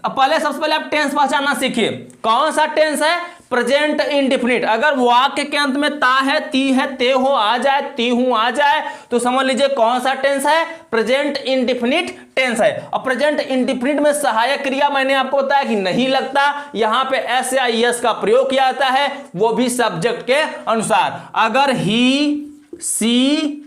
पहले, सबसे पहले आप टेंस पहचानना सीखिए। कौन सा टेंस है, प्रेजेंट इंडेफिनिट। अगर वाक्य के अंत में ता है, ती है, ते हो आ जाए, ती हूं आ जाए, तो समझ लीजिए कौन सा टेंस है, प्रेजेंट इंडेफिनिट टेंस है। और प्रेजेंट इंडेफिनिट में सहायक क्रिया मैंने आपको बताया कि नहीं लगता, यहां पे एस या ईएस का प्रयोग किया जाता है, वो भी सब्जेक्ट के अनुसार। अगर ही, सी,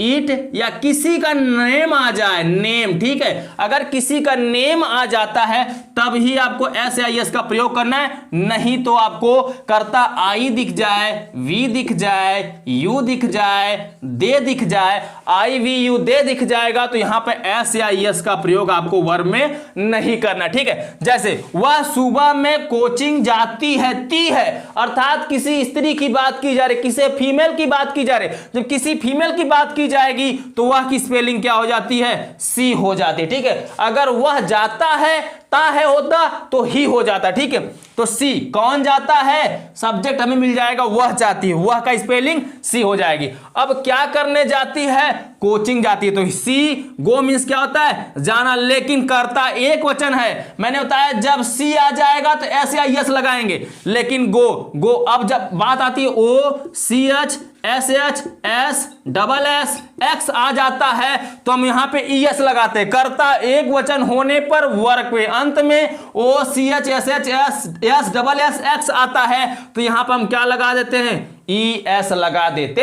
इट या किसी का नेम आ जाए, नेम, ठीक है, अगर किसी का नेम आ जाता है तब ही आपको एस या एस का प्रयोग करना है, नहीं तो आपको कर्ता आई दिख जाए, वी दिख जाए, यू दिख जाए, दे दिख जाए, आई वी यू दे दिख जाएगा तो यहां पे एस या एस का प्रयोग आपको वर्ब में नहीं करना, ठीक है। जैसे वह सुबह में कोचिंग जाती है, ती है अर्थात किसी स्त्री की बात की जा रही, किसी फीमेल की बात की जा रही। जब किसी फीमेल की बात की जाएगी तो वह की स्पेलिंग क्या हो जाती है, सी हो जाती है, ठीक है। अगर वह जाता है ता है होता तो ही हो जाता, ठीक है। तो सी कौन जाता है, सब्जेक्ट हमें मिल जाएगा वह जाती है, वह का स्पेलिंग सी हो जाएगी। अब क्या करने जाती है, कोचिंग जाती है। तो सी गो मीन्स क्या होता है, जाना, लेकिन करता एक वचन है। मैंने बताया जब सी आ जाएगा तो एस या यस लगाएंगे, लेकिन गो गो अब जब बात आती है O C H S H S double S X आ जाता है तो हम यहां पे ई एस लगाते हैं। करता एक वचन होने पर वर्ग पे अंत में O C H S H S S double S X आता है तो यहां पर हम क्या लगा देते हैं, ई एस लगा देते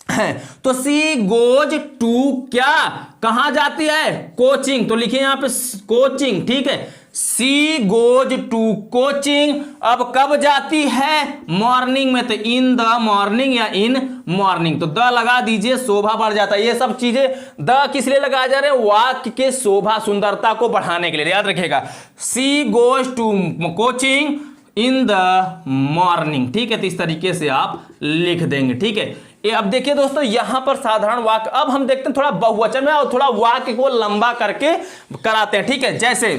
हैं। तो सी गोज टू क्या, कहां जाती है, कोचिंग। तो लिखिए यहां पे कोचिंग, ठीक है। सी गोज टू कोचिंग। अब कब जाती है, मॉर्निंग में, तो इन द मॉर्निंग या इन मॉर्निंग। तो द लगा दीजिए, शोभा बढ़ जाता है। ये सब चीजें द किस लिए लगाया जा रहे हैं, वाक्य के शोभा सुंदरता को बढ़ाने के लिए, याद रखिएगा। She goes to coaching in the morning, ठीक है। तो इस तरीके से आप लिख देंगे, ठीक है। ये अब देखिए दोस्तों, यहां पर साधारण वाक्य, अब हम देखते हैं थोड़ा बहुवचन में और थोड़ा वाक्य को लंबा करके कराते हैं, ठीक है। जैसे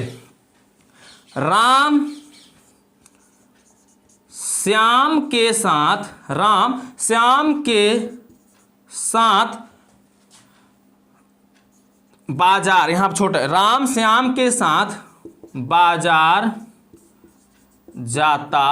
राम श्याम के साथ, राम श्याम के साथ बाजार, यहां पर छोटा, राम श्याम के साथ बाजार जाता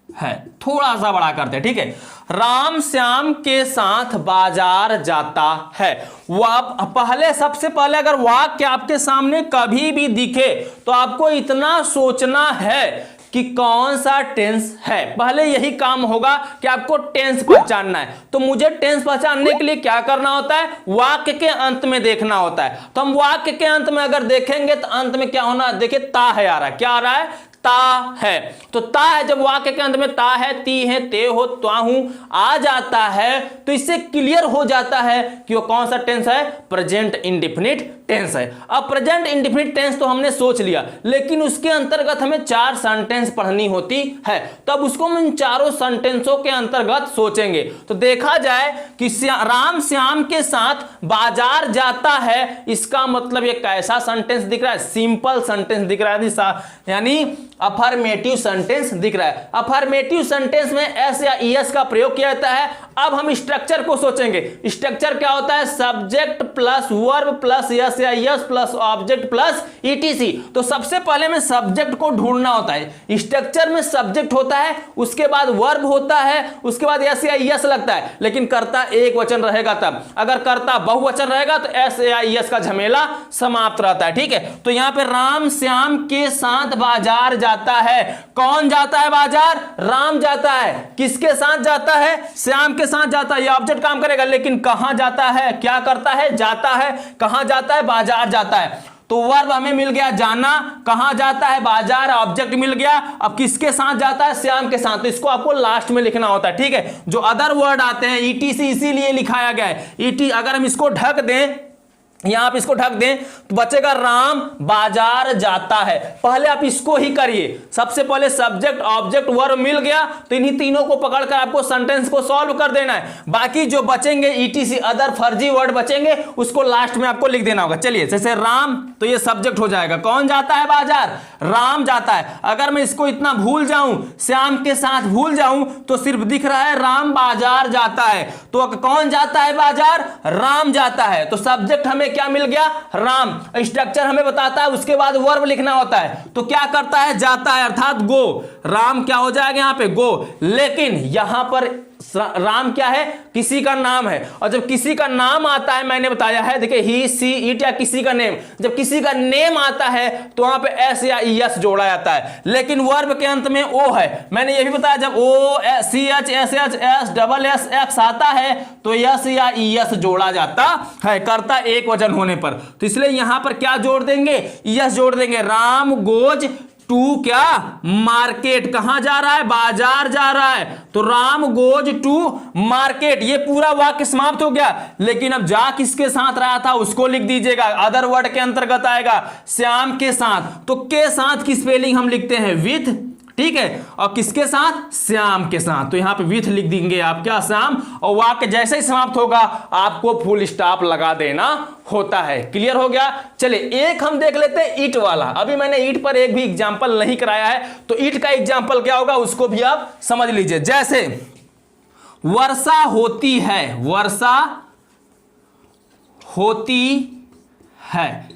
है, थोड़ा सा बड़ा करते हैं, ठीक है। राम श्याम के साथ बाजार जाता है। वह पहले, सबसे पहले अगर वाक्य आपके सामने कभी भी दिखे तो आपको इतना सोचना है कि कौन सा टेंस है। पहले यही काम होगा कि आपको टेंस पहचानना है। तो मुझे टेंस पहचानने के लिए क्या करना होता है, वाक्य के अंत में देखना होता है। तो हम वाक्य के अंत में अगर देखेंगे तो अंत में क्या होना, देखिए ता है आ रहा है, क्या आ रहा है, ता है। तो ता है, जब वाक्य के अंत में ता है, ती है, ते हो, त्वा हूं आ जाता है तो इससे क्लियर हो जाता है कि वो कौन सा टेंस है, प्रेजेंट इंडेफिनिट टेंस है। अब प्रेजेंट इंडेफिनिट टेंस तो हमने सोच लिया, लेकिन उसके अंतर्गत हमें 4 सेंटेंस पढ़नी होती है। तब उसको हम इन चारों सेंटेंसों के अंतर्गत सोचेंगे। तो देखा जाए कि राम श्याम के साथ बाजार जाता है, इसका मतलब ये कैसा सेंटेंस दिख रहा है, सिंपल सेंटेंस दिख रहा है, यानी अफर्मेटिव सेंटेंस दिख रहा है। अफर्मेटिव सेंटेंस में एस या ईएस का प्रयोग किया जाता है। अब हम स्ट्रक्चर को सोचेंगे। स्ट्रक्चर क्या होता है, subject plus verb plus es या es plus object plus etc. तो सबसे पहले में सब्जेक्ट को ढूंढना होता है। स्ट्रक्चर में सब्जेक्ट होता है, उसके बाद वर्ब होता है, उसके बाद यस या यस लगता है, लेकिन कर्ता एक वचन रहेगा तब। अगर कर्ता बहुवचन रहेगा तो एस या यस का झमेला समाप्त रहता है, ठीक है। तो यहां पे राम श्याम के साथ बाजार जाता है। कौन जाता है बाजार, राम जाता है। किसके साथ जाता है, श्याम के साथ जाता है। ये ऑब्जेक्ट काम करेगा, लेकिन कहां जाता है, क्या करता है, जाता है। कहां जाता है, बाजार जाता है। तो वर्ब हमें मिल गया जाना, कहां जाता है, बाजार, ऑब्जेक्ट मिल गया। अब किसके साथ जाता है, श्याम के साथ। तो इसको आपको लास्ट में लिखना होता है, ठीक है। जो अदर वर्ड आते हैं ईटीसी इसीलिए लिखाया गया है। ईटी अगर हम इसको ढक दें, यहां आप इसको ढक दें तो बचेगा राम बाजार जाता है। पहले आप इसको ही करिए। सबसे पहले सब्जेक्ट ऑब्जेक्ट वर्ब मिल गया तो इन्हीं तीनों को पकड़कर आपको सेंटेंस को सॉल्व कर देना है। बाकी जो बचेंगे ईटीसी अदर फर्जी वर्ड बचेंगे, उसको लास्ट में आपको लिख देना होगा। चलिए, जैसे राम, तो ये सब्जेक्ट हो जाएगा। कौन जाता है बाजार, राम जाता है। अगर मैं इसको इतना भूल जाऊं, श्याम के साथ भूल जाऊं, तो सिर्फ दिख रहा है राम बाजार जाता है। तो कौन जाता है बाजार, राम जाता है। तो सब्जेक्ट हमें क्या मिल गया, राम। स्ट्रक्चर हमें बताता है, उसके बाद वर्ब लिखना होता है। तो क्या करता है, जाता है, अर्थात गो। राम क्या हो जाएगा यहां पे, गो। लेकिन यहां पर राम क्या है, किसी का नाम है। और जब किसी का नाम आता है, मैंने बताया है, देखिए ही सी इट या किसी का नेम, जब किसी का नेम आता है तो वहां पे एस या एस जोड़ा जाता है। लेकिन वर्ब के अंत में ओ है। मैंने ये भी बताया, जब O C H S H S double S X आता है तो एस या एस जोड़ा जाता है, कर्ता एक वचन होने पर। तो इसलिए यहां पर क्या जोड़ देंगे, एस जोड़ देंगे। राम गोज टू क्या, मार्केट। कहां जा रहा है, बाजार जा रहा है। तो राम गोज टू मार्केट। ये पूरा वाक्य समाप्त हो गया। लेकिन अब जा किसके साथ रहा था उसको लिख दीजिएगा। अदर वर्ड के अंतर्गत आएगा, श्याम के साथ। तो के साथ की स्पेलिंग हम लिखते हैं विथ ठीक है, और किसके साथ? श्याम के साथ। तो यहां पे विथ लिख देंगे आप क्या? श्याम। और वाक्य जैसे ही समाप्त होगा आपको फुल स्टॉप लगा देना होता है। क्लियर हो गया? चलिए एक हम देख लेते हैं ईट वाला। अभी मैंने ईट पर एक भी एग्जाम्पल नहीं कराया है, तो ईट का एग्जाम्पल क्या होगा उसको भी आप समझ लीजिए। जैसे वर्षा होती है, वर्षा होती है,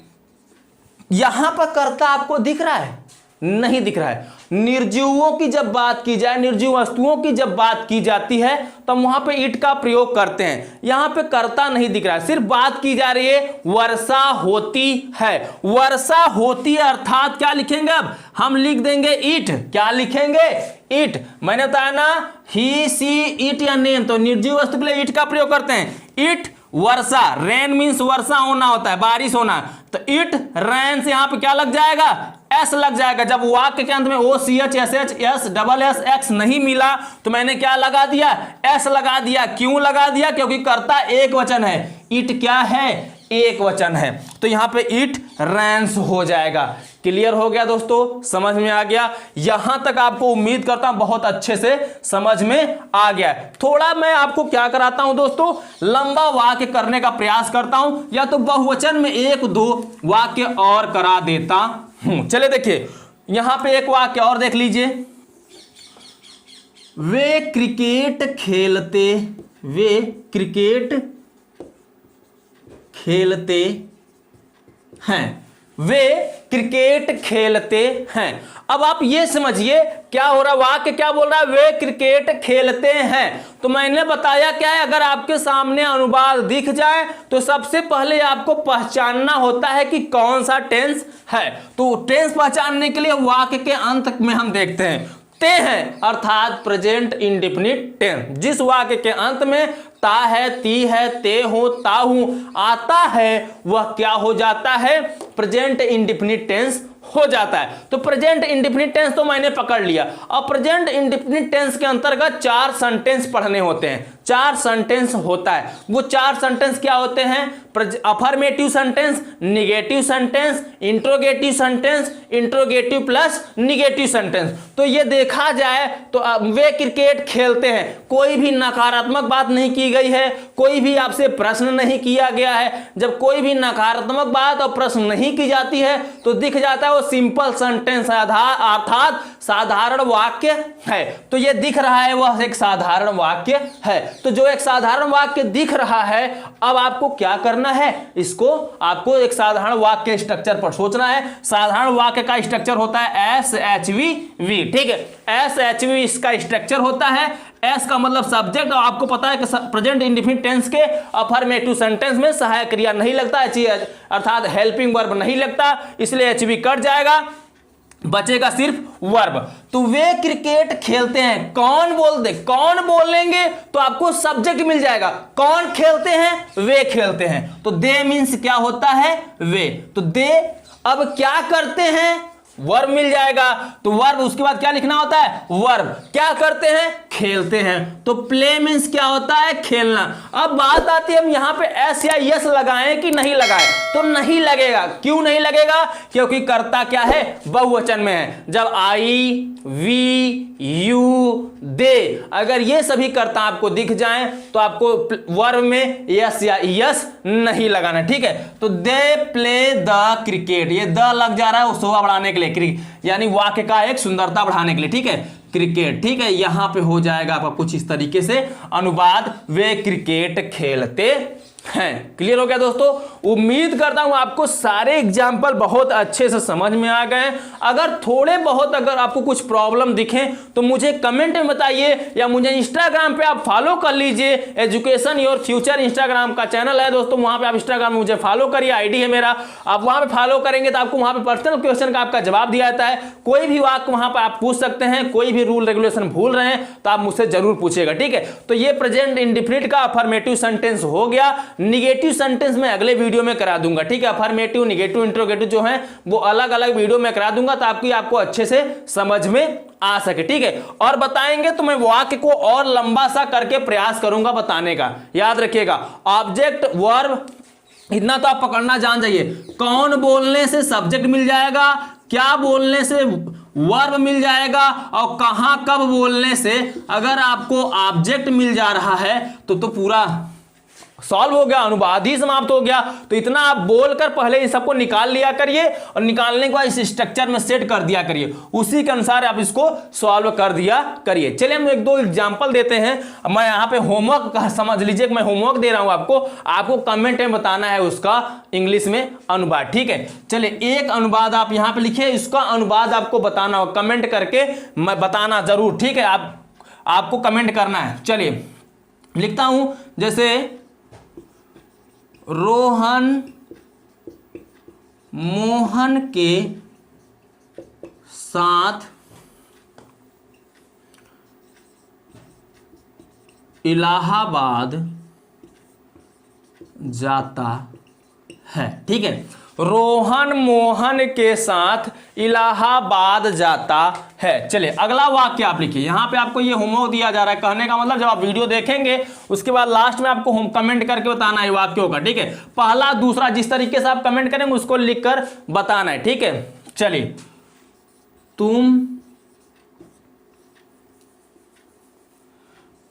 यहां पर कर्ता आपको दिख रहा है? नहीं दिख रहा है। निर्जीवों की जब बात की जाए, निर्जीव वस्तुओं की जब बात की जाती है तो वहां पे इट का प्रयोग करते हैं। यहां पे कर्ता नहीं दिख रहा है, सिर्फ बात की जा रही है वर्षा होती है। वर्षा होती है अर्थात क्या लिखेंगे? अब हम लिख देंगे इट। क्या लिखेंगे? इट। मैंने बताया ना ही, सी, इट या नेम, तो निर्जीव वस्तु के लिए इट का प्रयोग करते हैं। इट वर्षा, रेन मीन्स वर्षा होना होता है, बारिश होना। तो इट रेन से यहां पे क्या लग जाएगा? एस लग जाएगा। जब वाक्य के अंत में O C H S H S double S X नहीं मिला तो मैंने क्या लगा दिया? एस लगा दिया। क्यों लगा दिया? क्योंकि कर्ता एक वचन है, इट क्या है? एक वचन है। तो यहां पे इट रेन्स हो जाएगा। क्लियर हो गया दोस्तों? समझ में आ गया? यहां तक आपको उम्मीद करता हूं बहुत अच्छे से समझ में आ गया। थोड़ा मैं आपको क्या कराता हूं दोस्तों, लंबा वाक्य करने का प्रयास करता हूं, या तो बहुवचन में एक दो वाक्य और करा देता हूं। चले देखिए यहां पे एक वाक्य और देख लीजिए। वे क्रिकेट खेलते, वे क्रिकेट खेलते हैं, वे क्रिकेट खेलते हैं। अब आप ये समझिए क्या हो रहा, वाक्य क्या बोल रहा है? वे क्रिकेट खेलते हैं। तो मैंने बताया क्या है, अगर आपके सामने अनुवाद दिख जाए तो सबसे पहले आपको पहचानना होता है कि कौन सा टेंस है। तो टेंस पहचानने के लिए वाक्य के अंत में हम देखते हैं ते हैं, अर्थात प्रेजेंट इंडेफिनिट टेंस। जिस वाक्य के अंत में ता है, ती है, ते हो, ता हूं आता है, वह क्या हो जाता है? प्रेजेंट इंडेफिनिट टेंस हो जाता है। तो प्रेजेंट इंडेफिनिट टेंस तो मैंने पकड़ लिया। अब प्रेजेंट इंडेफिनिट टेंस के अंतर्गत 4 सेंटेंस पढ़ने होते हैं। 4 सेंटेंस होता है। वो 4 सेंटेंस क्या होते हैं? Affirmative sentence, negative sentence, interrogative sentence, interrogative plus negative sentence. तो ये देखा जाए तो वे क्रिकेट खेलते हैं, कोई भी नकारात्मक बात नहीं की गई है, कोई भी आपसे प्रश्न नहीं किया गया है। जब कोई भी नकारात्मक बात और प्रश्न नहीं की जाती है तो दिख जाता है वो सिंपल सेंटेंस अर्थात साधारण वाक्य है। तो ये दिख रहा है वह एक साधारण वाक्य है। तो जो एक साधारण वाक्य दिख रहा है, अब आपको क्या करना है? इसको आपको एक साधारण वाक्य स्ट्रक्चर पर सोचना है। साधारण वाक्य का स्ट्रक्चर होता है SHVV, ठीक है? SHV इसका स्ट्रक्चर होता है। एस का मतलब सब्जेक्ट, और आपको पता है कि प्रेजेंट इंडेफिनिट टेंस के अफर्मेटिव सेंटेंस में सहायक क्रिया नहीं लगता है, अर्थात हेल्पिंग वर्ब नहीं लगता, इसलिए एचवी कट जाएगा, बचेगा सिर्फ वर्ब। तो वे क्रिकेट खेलते हैं, कौन बोल दे, कौन बोलेंगे तो आपको सब्जेक्ट मिल जाएगा। कौन खेलते हैं? वे खेलते हैं। तो दे मीन्स क्या होता है? वे। तो दे अब क्या करते हैं? वर्ब मिल जाएगा। तो वर्ब उसके बाद क्या लिखना होता है? वर्ब। क्या करते हैं? खेलते हैं। तो प्ले मीन्स क्या होता है? खेलना। अब बात आती है हम यहां पे एस या यस लगाएं कि नहीं लगाएं, तो नहीं लगेगा। क्यों नहीं लगेगा? क्योंकि कर्ता क्या है? बहुवचन में है। जब आई, वी, यू, दे, अगर ये सभी कर्ता आपको दिख जाएं तो आपको वर्ब में यस या यस नहीं लगाना, ठीक है? तो दे प्ले द क्रिकेट, ये द लग जा रहा है वो शोभा बढ़ाने के लिए, यानी वाक्य का एक सुंदरता बढ़ाने के लिए, ठीक है? क्रिकेट, ठीक है? यहां पे हो जाएगा आपका कुछ इस तरीके से अनुवाद, वे क्रिकेट खेलते हैं। क्लियर हो गया दोस्तों? उम्मीद करता हूं आपको सारे एग्जाम्पल बहुत अच्छे से समझ में आ गए। अगर थोड़े बहुत अगर आपको कुछ प्रॉब्लम दिखे तो मुझे कमेंट में बताइए, या मुझे इंस्टाग्राम पे आप फॉलो कर लीजिए। एजुकेशन योर फ्यूचर इंस्टाग्राम का चैनल है दोस्तों, वहां पे आप इंस्टाग्राम में मुझे फॉलो करिए, आईडी है मेरा। आप वहां पे फॉलो करेंगे तो आपको वहां पे पर्सनल क्वेश्चन का आपका जवाब दिया जाता है। कोई भी वाक्य वहां पर आप पूछ सकते हैं, कोई भी रूल रेगुलेशन भूल रहे हैं तो आप मुझसे जरूर पूछिएगा, ठीक है? तो ये प्रेजेंट इंडेफिनिट का अफर्मेटिव सेंटेंस हो गया। निगेटिव सेंटेंस में अगले वीडियो में करा दूंगा, ठीक है? अफर्मेटिव, निगेटिव, इंट्रोगेटिव जो है वो अलग अलग वीडियो में करा दूंगा ताकि आपको अच्छे से समझ में आ सके, ठीक है? और बताएंगे तो मैं वाक्य को और लंबा सा करके प्रयास करूंगा बताने का। याद रखिएगा, ऑब्जेक्ट, वर्ब, इतना तो आप पकड़ना जान जाइए। कौन बोलने से सब्जेक्ट मिल जाएगा, क्या बोलने से वर्ब मिल जाएगा और कहां कब बोलने से अगर आपको ऑब्जेक्ट मिल जा रहा है तो पूरा सॉल्व हो गया, अनुवाद ही समाप्त हो गया। तो इतना आप बोलकर पहले इन सबको निकाल लिया करिए और निकालने के बाद इस स्ट्रक्चर में सेट कर दिया करिए, उसी के अनुसार आप इसको सॉल्व कर दिया करिए। चलिए हम एक दो एग्जांपल देते हैं। मैं यहाँ पे होमवर्क समझ लीजिए कि मैं होमवर्क दे रहा हूं आपको कमेंट में बताना है उसका इंग्लिश में अनुवाद, ठीक है। चलिए एक अनुवाद आप यहाँ पे लिखिए, इसका अनुवाद आपको बताना हो, कमेंट करके मैं बताना जरूर, ठीक है। आपको कमेंट करना है। चलिए लिखता हूं, जैसे रोहन मोहन के साथ इलाहाबाद जाता है, ठीक है। रोहन मोहन के साथ इलाहाबाद जाता है। चलिए अगला वाक्य आप लिखिए। यहां पे आपको ये होमवर्क दिया जा रहा है, कहने का मतलब जब आप वीडियो देखेंगे उसके बाद लास्ट में आपको कमेंट करके बताना है वाक्यों का, ठीक है। पहला दूसरा जिस तरीके से आप कमेंट करेंगे उसको लिखकर बताना है, ठीक है। चलिए तुम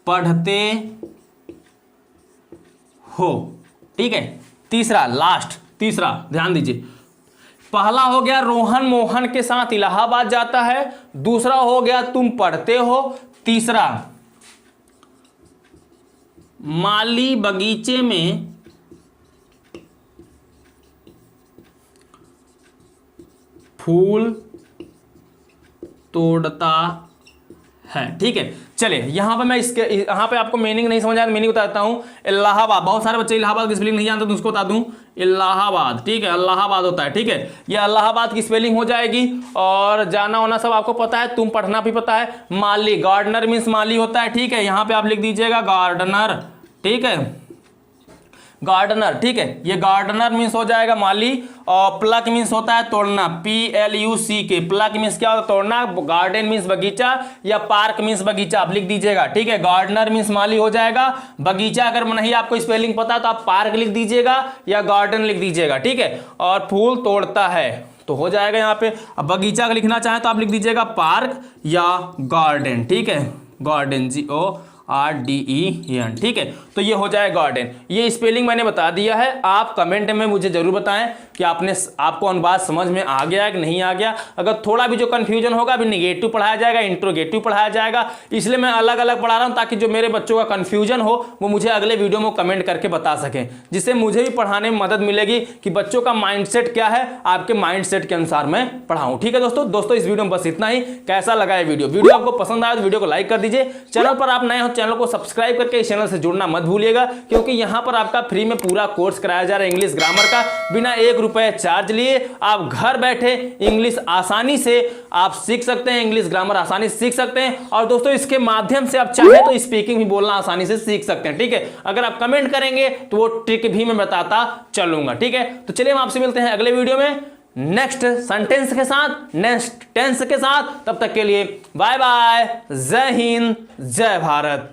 पढ़ते हो, ठीक है। तीसरा लास्ट, तीसरा ध्यान दीजिए, पहला हो गया रोहन मोहन के साथ इलाहाबाद जाता है, दूसरा हो गया तुम पढ़ते हो, तीसरा माली बगीचे में फूल तोड़ता है, ठीक है। चलिए यहां पे मैं इसके यहां पे आपको मीनिंग नहीं समझ आया, मीनिंग बताता हूं। इलाहाबाद, बहुत सारे बच्चे इलाहाबाद की स्पेलिंग नहीं जानते तो उसको बता दूं, इलाहाबाद, ठीक है। इलाहाबाद होता है, ठीक है। ये इलाहाबाद की स्पेलिंग हो जाएगी और जाना होना सब आपको पता है, तुम पढ़ना भी पता है। माली, गार्डनर मीन्स माली होता है, ठीक है। यहां पे आप लिख दीजिएगा गार्डनर, ठीक है, गार्डनर, ठीक है। ये गार्डनर मीन्स हो जाएगा माली, और प्लक मीन्स होता है तोड़ना, PLUCK। प्लक मीन्स क्या होता है? तोड़ना। गार्डन मीन्स बगीचा या पार्क मीन्स बगीचा, आप लिख दीजिएगा, ठीक है। गार्डनर मीन्स माली हो जाएगा, बगीचा अगर नहीं आपको स्पेलिंग पता तो आप पार्क लिख दीजिएगा या गार्डन लिख दीजिएगा, ठीक है। और फूल तोड़ता है तो हो जाएगा यहाँ पे। अब बगीचा का लिखना चाहे तो आप लिख दीजिएगा पार्क या गार्डन, ठीक है। गार्डन, GORDEN, ठीक है। तो ये हो जाए गार्डन। ये स्पेलिंग मैंने बता दिया है, आप कमेंट में मुझे जरूर बताएं कि आपको अनुवाद समझ में आ गया है कि नहीं आ गया। अगर थोड़ा भी जो कंफ्यूजन होगा, अभी निगेटिव पढ़ाया जाएगा, इंट्रोगेटिव पढ़ाया जाएगा, इसलिए मैं अलग अलग पढ़ा रहा हूं ताकि जो मेरे बच्चों का कंफ्यूजन हो वो मुझे अगले वीडियो में कमेंट करके बता सकें, जिससे मुझे भी पढ़ाने में मदद मिलेगी कि बच्चों का माइंडसेट क्या है, आपके माइंडसेट के अनुसार मैं पढ़ाऊं, ठीक है। दोस्तों इस वीडियो में बस इतना ही। कैसा लगा ये वीडियो आपको पसंद आया तो वीडियो को लाइक कर दीजिए। चैनल पर आप नए हो, चैनल को सब्सक्राइब करके इस चैनल से जुड़ना मत भूलिएगा, क्योंकि यहां पर आपका फ्री में पूरा कोर्स कराया जा रहा है इंग्लिश ग्रामर का, बिना 1 रुपए चार्ज लिए। आप घर बैठे इंग्लिश आसानी से आप सीख सकते हैं, इंग्लिश ग्रामर आसानी से सीख सकते हैं। और दोस्तों इसके माध्यम से आप चाहे तो स्पीकिंग भी बोलना आसानी से सीख सकते हैं, ठीक है। अगर आप कमेंट करेंगे तो वो ट्रिक भी मैं बताता चलूंगा, ठीक है। तो चलिए हम आपसे मिलते हैं अगले वीडियो में नेक्स्ट सेंटेंस के साथ, नेक्स्ट टेंस के साथ। तब तक के लिए बाय बाय, जय हिंद, जय भारत।